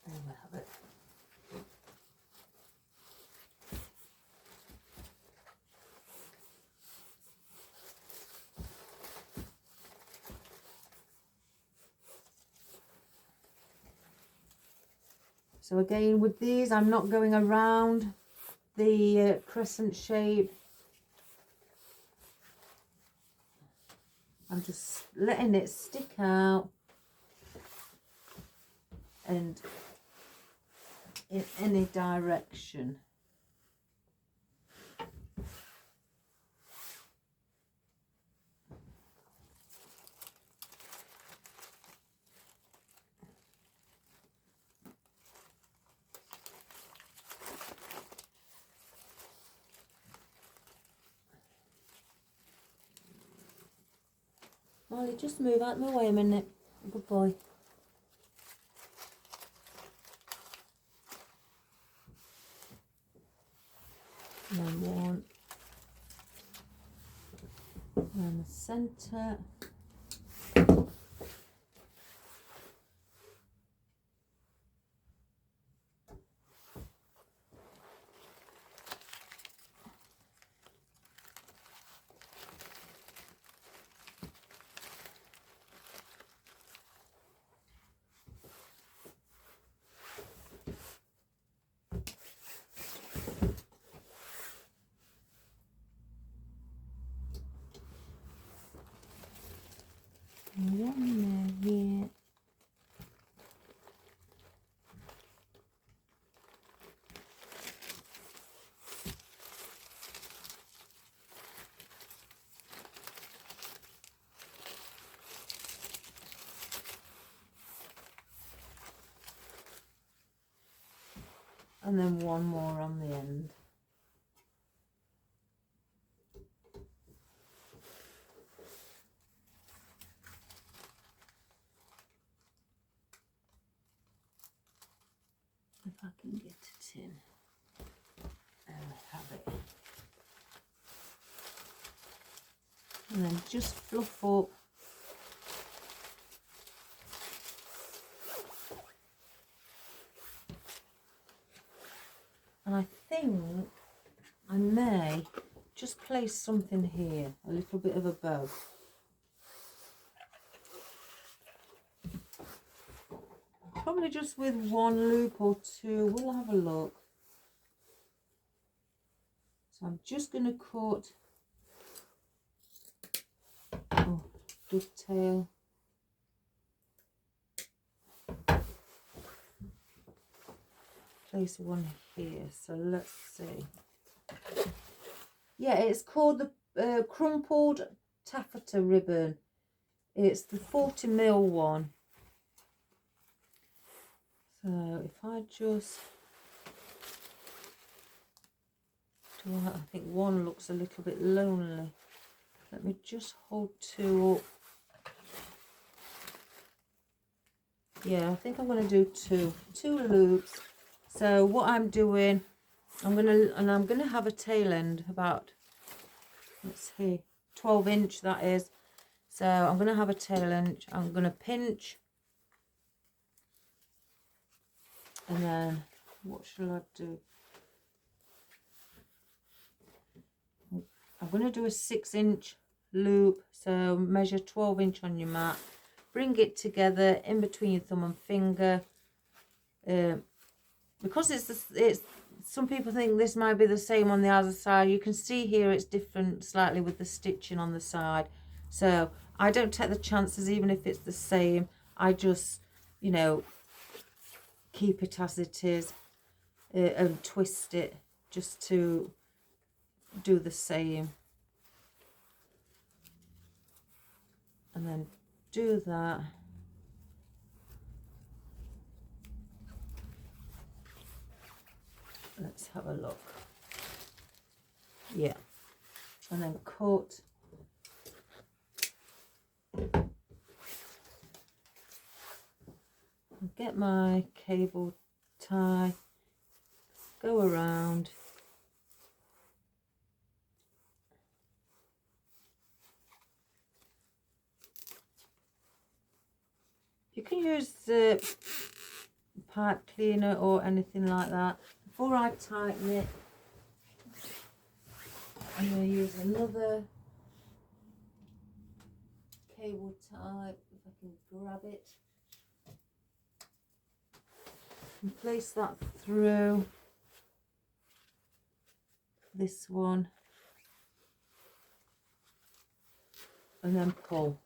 There we have it. So again, with these, I'm not going around the crescent shape. I'm just letting it stick out and in any direction. Molly, just move out of my way a minute. Good boy. And then one. And the centre. One there here. And then one more on the end. If I can get it in. There we have it. And then just fluff up. And I think I may just place something here, a little bit of a bow. Probably just with one loop or two. We'll have a look. So I'm just going to cut dovetail. Place one here. So let's see. Yeah, it's called the crumpled taffeta ribbon. It's the 40mm one. So if I just do, I think one looks a little bit lonely. Let me just hold two up. Yeah, I think I'm going to do two loops. So what I'm doing, I'm gonna have a tail end about, let's see, 12" that is. So I'm gonna have a tail end. I'm gonna pinch, and then what shall I do? I'm gonna do a 6" loop. So measure 12" on your mat. Bring it together in between your thumb and finger. Because it's some people think this might be the same on the other side. You can see here it's different slightly with the stitching on the side. So I don't take the chances even if it's the same. I just, you know, keep it as it is and twist it just to do the same. And then do that. Let's have a look. Yeah. And then cut. Get my cable tie. Go around. You can use the pipe cleaner or anything like that. Before I tighten it, I'm going to use another cable tie, if I can grab it. And place that through this one. And then pull.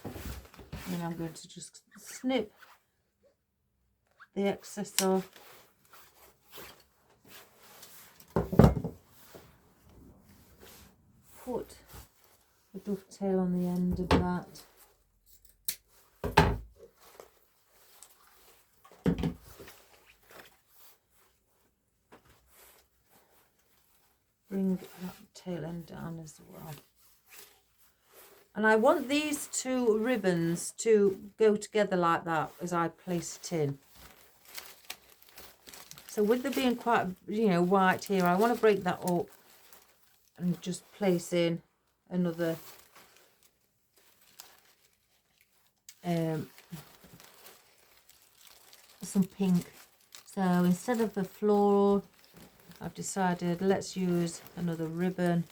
And I'm going to just snip the excess off. Put the dovetail on the end of that. Bring that tail end down as well. And I want these two ribbons to go together like that as I place it in. So with there being quite, you know, white here, I want to break that up and just place in another some pink. So instead of the floral, I've decided let's use another ribbon.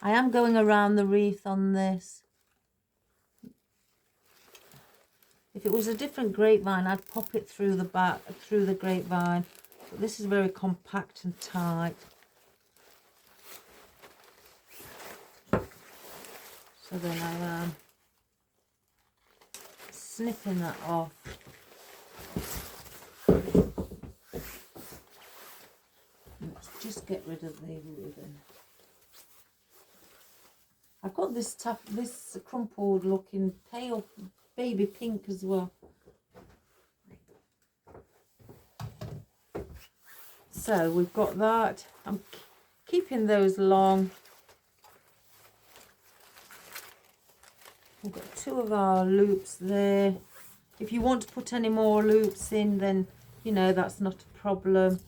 I am going around the wreath on this. If it was a different grapevine, I'd pop it through the back, through the grapevine. But this is very compact and tight. So then I am snipping that off. Let's just get rid of the ribbon. I've got this crumpled looking pale baby pink as well. So we've got that. I'm keeping those long. We've got two of our loops there. If you want to put any more loops in, then, you know, that's not a problem.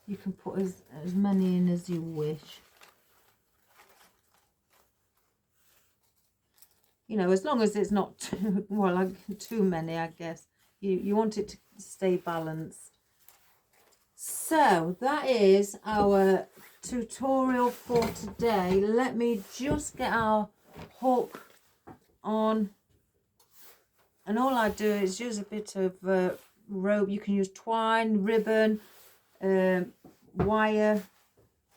You can put as many in as you wish. You know, as long as it's not too, well, like too many, I guess. You want it to stay balanced. So that is our tutorial for today. Let me just get our hook on. And all I do is use a bit of rope. You can use twine, ribbon, wire,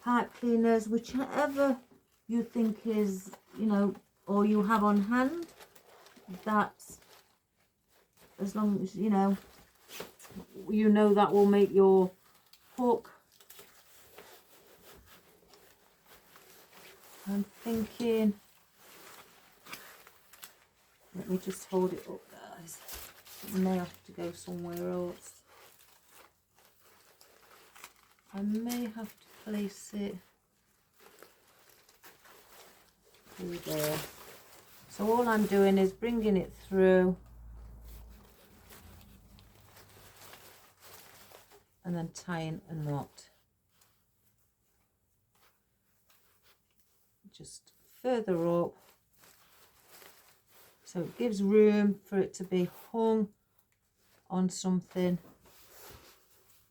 pipe cleaners, whichever you think is, you know, or you have on hand. That's, as long as you know that will make your hook. I'm thinking, let me just hold it up, guys. It may have to go somewhere else. I may have to place it through there. So all I'm doing is bringing it through and then tying a knot. Just further up, so it gives room for it to be hung on something.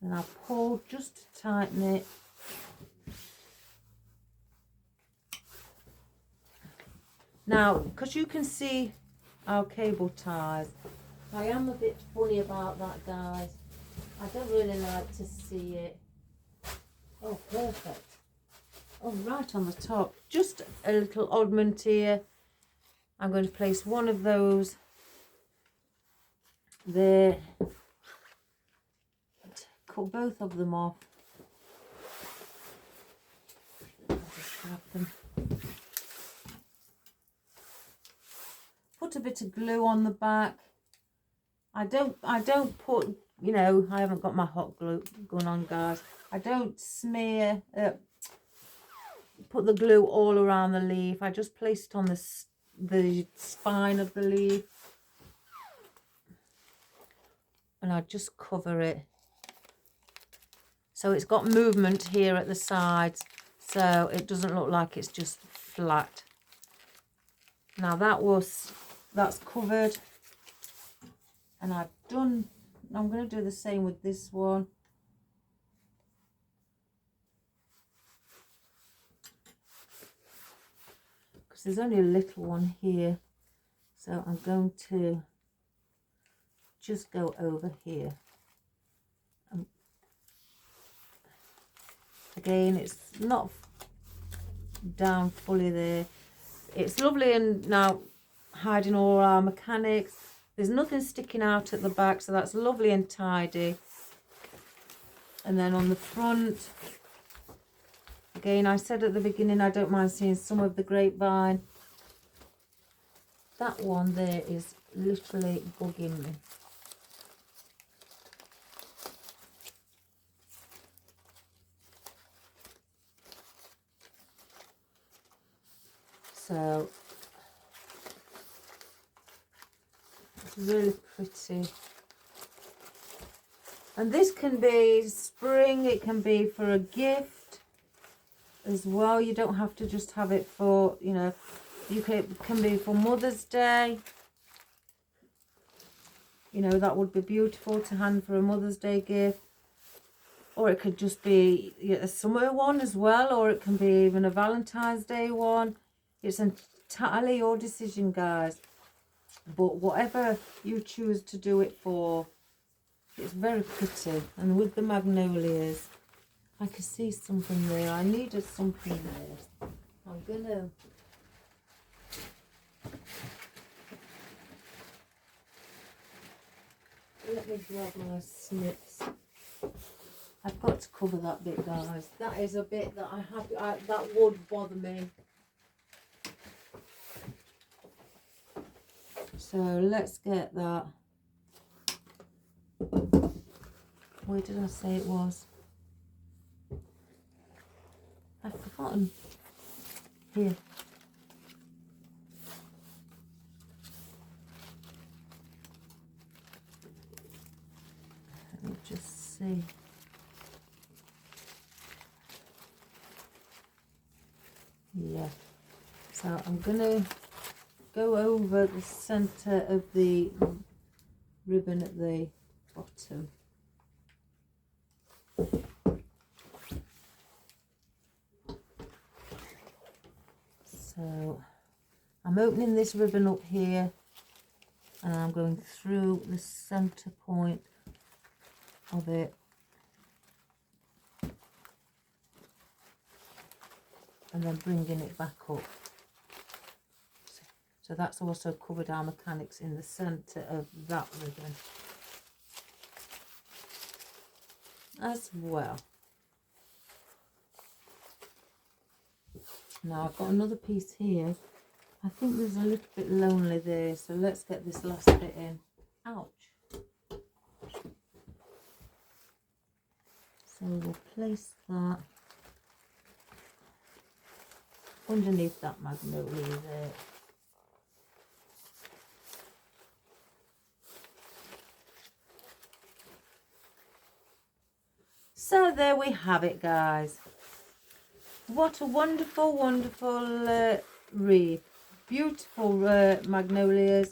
And I pull just to tighten it. Now, because you can see our cable ties, I am a bit funny about that, guys. I don't really like to see it. Oh, perfect. Oh, right on the top. Just a little oddment here. I'm going to place one of those there. Cut both of them off. I'll just grab them. Put a bit of glue on the back. I don't put, you know, I haven't got my hot glue gun on, guys. I don't smear, put the glue all around the leaf. I just place it on the spine of the leaf. And I just cover it. So it's got movement here at the sides. So it doesn't look like it's just flat. Now that's covered. And I'm going to do the same with this one. Because there's only a little one here. So I'm going to just go over here. Again, it's not down fully there. It's lovely and now hiding all our mechanics. There's nothing sticking out at the back, so that's lovely and tidy. And then on the front, again, I said at the beginning, I don't mind seeing some of the grapevine. That one there is literally bugging me. So it's really pretty. And this can be spring, it can be for a gift as well. You don't have to just have it for, you know, it can be for Mother's Day. You know, that would be beautiful to hand for a Mother's Day gift. Or it could just be a summer one as well, or it can be even a Valentine's Day one. It's entirely your decision, guys. But whatever you choose to do it for, it's very pretty. And with the magnolias, I could see something there. I needed something there. I'm gonna let me grab my snips. I've got to cover that bit, guys. That is a bit that that would bother me. So let's get that. Where did I say it was? I've forgotten. Here. Let me just see. Yeah. So I'm gonna go over the center of the ribbon at the bottom. So I'm opening this ribbon up here and I'm going through the center point of it. And then bringing it back up. So that's also covered our mechanics in the centre of that ribbon as well. Now I've got another piece here. I think there's a little bit lonely there, so let's get this last bit in. Ouch. So we'll place that underneath that magnolia there. So there we have it, guys. What a wonderful, wonderful wreath. Beautiful magnolias.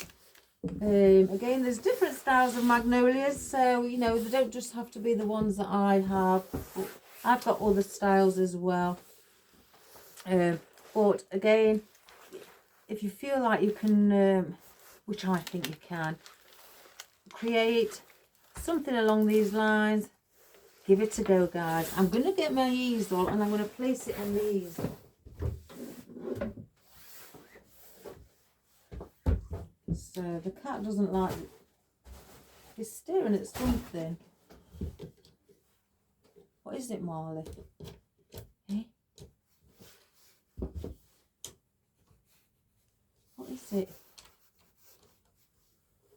Again, there's different styles of magnolias, so you know they don't just have to be the ones that I have. I've got other styles as well. But again, if you feel like you can, which I think you can, create something along these lines, give it a go, guys. I'm going to get my easel and I'm going to place it on the easel. So the cat doesn't like it. He's staring at something. What is it, Marley? Eh? What is it?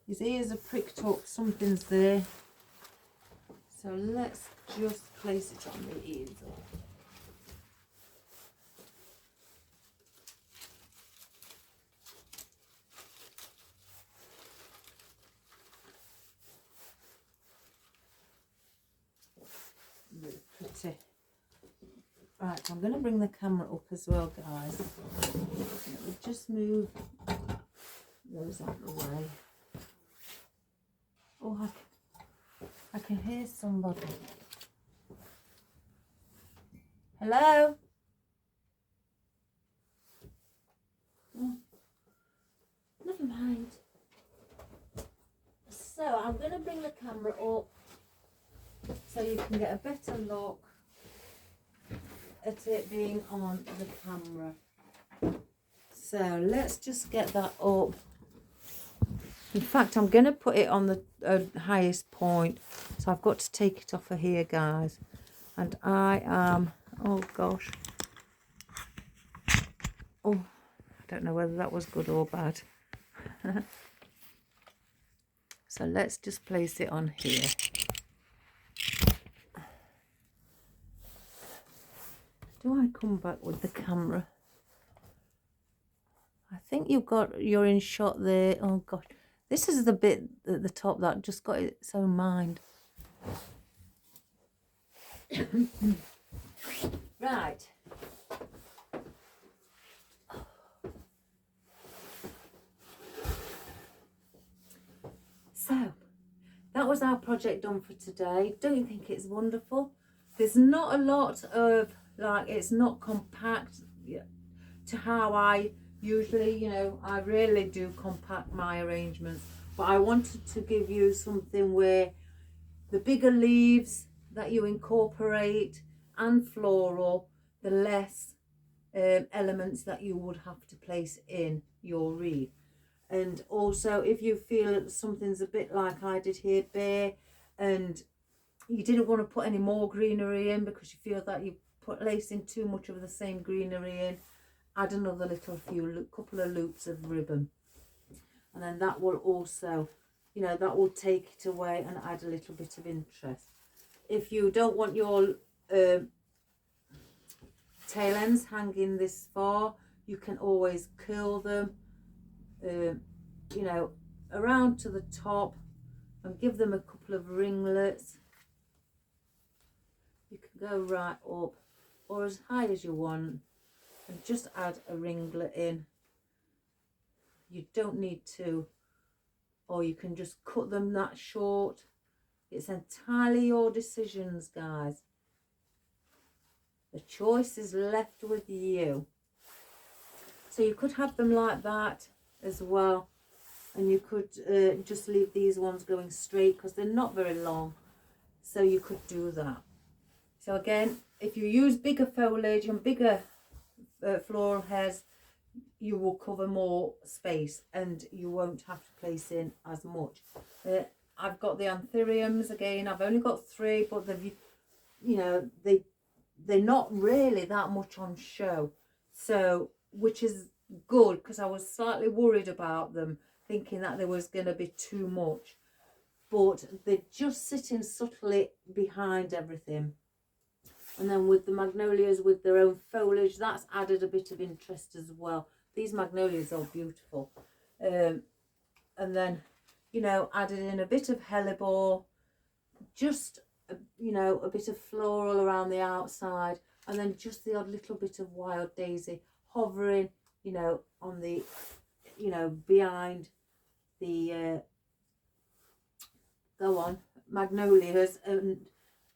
His ears are pricked up. Something's there. So let's just place it on the easel. Really pretty. Right, I'm going to bring the camera up as well, guys. We'll just move those out of the way. Oh, I can hear somebody. Hello? Oh, never mind. So I'm going to bring the camera up so you can get a better look at it being on the camera. So let's just get that up. In fact, I'm going to put it on the highest point. So I've got to take it off of here, guys. And I am, oh gosh. Oh, I don't know whether that was good or bad. So let's just place it on here. Do I come back with the camera? think you're in shot there. Oh gosh, this is the bit at the top that just got its own mind. Right. So that was our project done for today. Don't you think it's wonderful? There's not a lot of, like, it's not compact to how I usually, you know, I rarely do compact my arrangements, but I wanted to give you something where the bigger leaves that you incorporate and floral, the less elements that you would have to place in your wreath. And also, if you feel something's a bit like I did here, bare, and you didn't want to put any more greenery in because you feel that you put lacing too much of the same greenery in, add another couple of loops of ribbon, and then that will also, you know, that will take it away and add a little bit of interest. If you don't want your tail ends hanging this far, you can always curl them, you know, around to the top and give them a couple of ringlets. You can go right up or as high as you want and just add a ringlet in. You don't need to, or you can just cut them that short. It's entirely your decisions, guys. The choice is left with you. So you could have them like that as well, and you could just leave these ones going straight because they're not very long, so you could do that. So again, if you use bigger foliage and bigger floral heads, you will cover more space and you won't have to place in as much. I've got the anthuriums again. I've only got 3, but they've, you know, they're not really that much on show, so which is good because I was slightly worried about them, thinking that there was going to be too much, but they're just sitting subtly behind everything. And then with the magnolias with their own foliage, that's added a bit of interest as well. These magnolias are beautiful. And then, you know, added in a bit of hellebore, just, you know, a bit of floral around the outside, and then just the odd little bit of wild daisy hovering, you know, on the, you know, behind the, magnolias and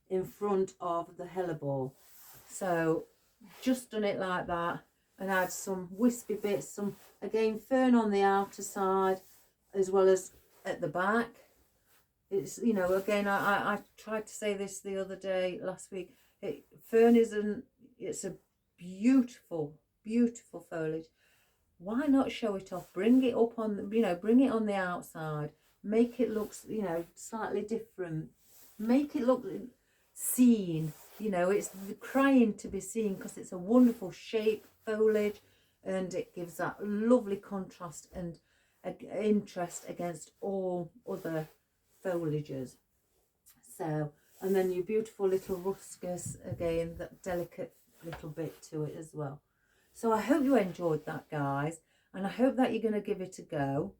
in front of the hellebore. So just done it like that, and add some wispy bits, some again fern on the outer side as well as at the back. It's, you know, again, I tried to say this the other day, last week, fern it's a beautiful foliage. Why not show it off? Bring it up on, you know, bring it on the outside, make it look, you know, slightly different, make it look seen, you know, it's crying to be seen because it's a wonderful shape foliage, and it gives that lovely contrast and interest against all other foliages. So, and then your beautiful little ruscus, again, that delicate little bit to it as well. So I hope you enjoyed that, guys, and I hope that you're going to give it a go.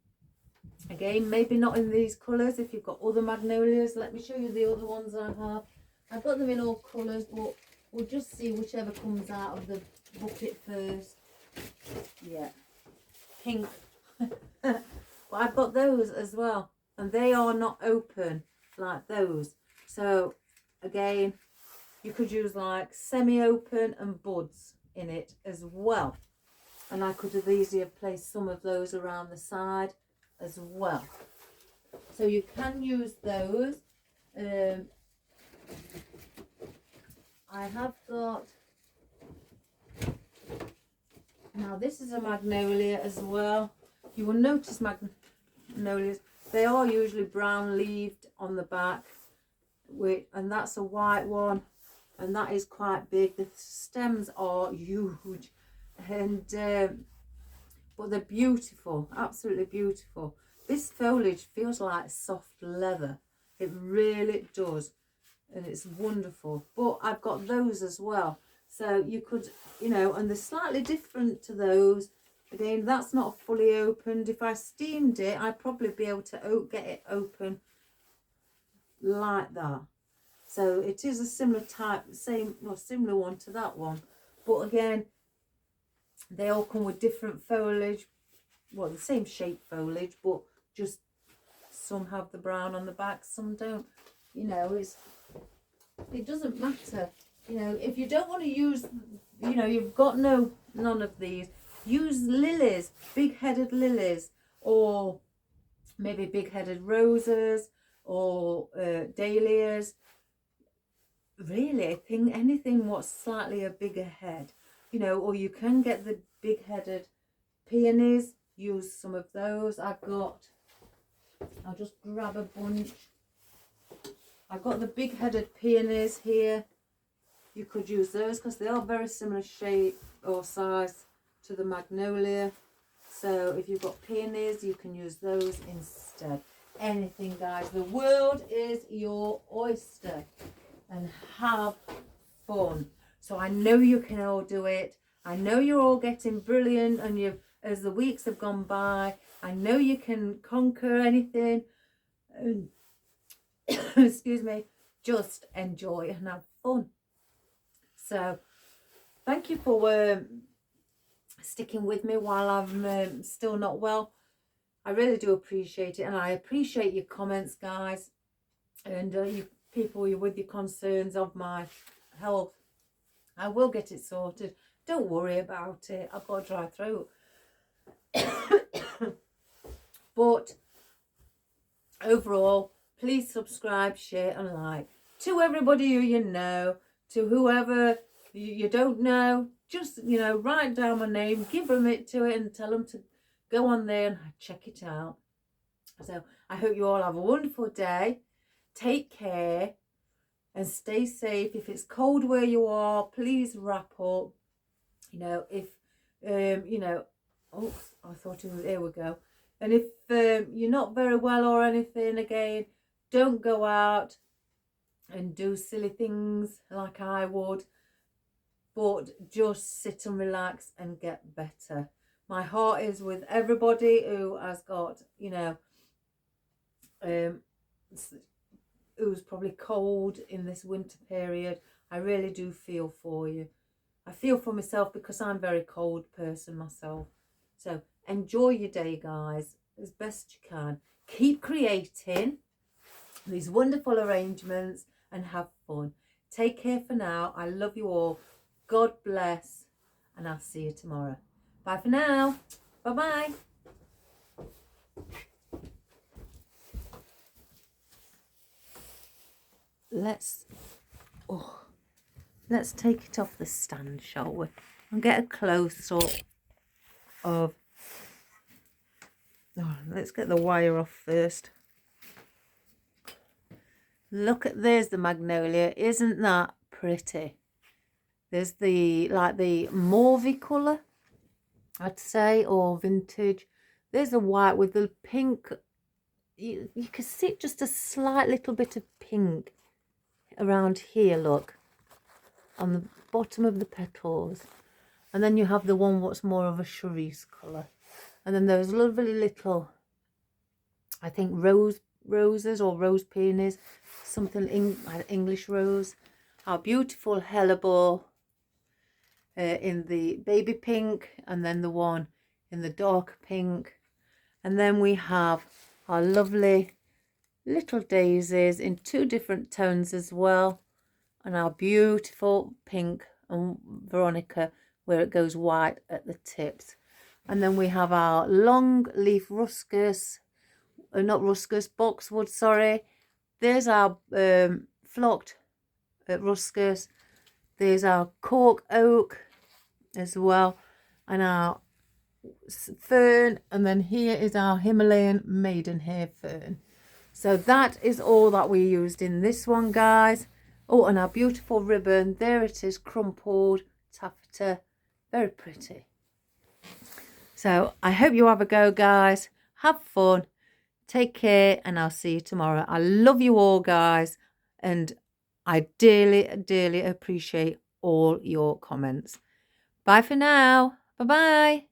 Again, maybe not in these colours. If you've got other magnolias, let me show you the other ones I have. I've got them in all colours, but we'll just see whichever comes out of the bucket first. Yeah, pink. But I've got those as well, and they are not open like those. So again, you could use like semi-open and buds in it as well, and I could have easily placed some of those around the side as well. So you can use those. I have got, now this is a magnolia as well. You will notice magnolias, they are usually brown leaved on the back, and that's a white one, and that is quite big. The stems are huge, and but they're beautiful, absolutely beautiful. This foliage feels like soft leather, it really does, and it's wonderful. But I've got those as well, so you could, you know, and they're slightly different to those, Again, that's not fully opened. If I steamed it, I'd probably be able to get it open like that. So it is a similar type, similar one to that one. But again, they all come with different foliage. Well, the same shape foliage, but just some have the brown on the back, some don't. You know, it doesn't matter. You know, if you don't want to use, you know, you've got none of these, use lilies, big-headed lilies, or maybe big-headed roses, or dahlias. Really, I think anything what's slightly a bigger head, you know, or you can get the big-headed peonies, use some of those. I'll just grab a bunch. I've got the big-headed peonies here. You could use those because they are very similar shape or size to the magnolia. So if you've got peonies, you can use those instead. Anything, guys. The world is your oyster. And have fun. So I know you can all do it. I know you're all getting brilliant, and as the weeks have gone by, I know you can conquer anything. Excuse me. Just enjoy and have fun. So thank you for sticking with me while I'm still not well. I really do appreciate it, and I appreciate your comments, guys, and you people with your concerns of my health. I will get it sorted. Don't worry about it. I've got a dry throat. But overall, please subscribe, share and like. To everybody who you know, to whoever you don't know, just, you know, write down my name, give them it to it and tell them to go on there and check it out. So I hope you all have a wonderful day. Take care and stay safe. If it's cold where you are, please wrap up. You know, if you know, oh, I thought it was, there we go. And if you're not very well or anything, again, don't go out and do silly things like I would, but just sit and relax and get better. My heart is with everybody who has got, you know, who's probably cold in this winter period. I really do feel for you. I feel for myself because I'm a very cold person myself. So enjoy your day, guys, as best you can. Keep creating these wonderful arrangements and have fun. Take care for now. I love you all. God bless, and I'll see you tomorrow. Bye for now. Bye-bye. Let's take it off the stand, shall we? And get a close-up of... Oh, let's get the wire off first. Look at, there's the magnolia. Isn't that pretty? There's the, like the mauvey colour, I'd say, or vintage. There's the white with the pink. You can see just a slight little bit of pink around here, look, on the bottom of the petals. And then you have the one what's more of a cerise colour. And then those lovely little, I think, roses or rose peonies, something English rose. Our beautiful hellebore in the baby pink, and then the one in the dark pink. And then we have our lovely little daisies in 2 different tones as well, and our beautiful pink and veronica where it goes white at the tips. And then we have our long leaf ruscus, not ruscus, boxwood, sorry. There's our flocked ruscus. There's our cork oak as well, and our fern, and then here is our Himalayan maidenhead fern. So that is all that we used in this one, guys. Oh, and our beautiful ribbon, there it is, crumpled taffeta, very pretty. So I hope you have a go, guys. Have fun, take care, and I'll see you tomorrow. I love you all, guys, and I dearly appreciate all your comments. Bye for now. Bye bye.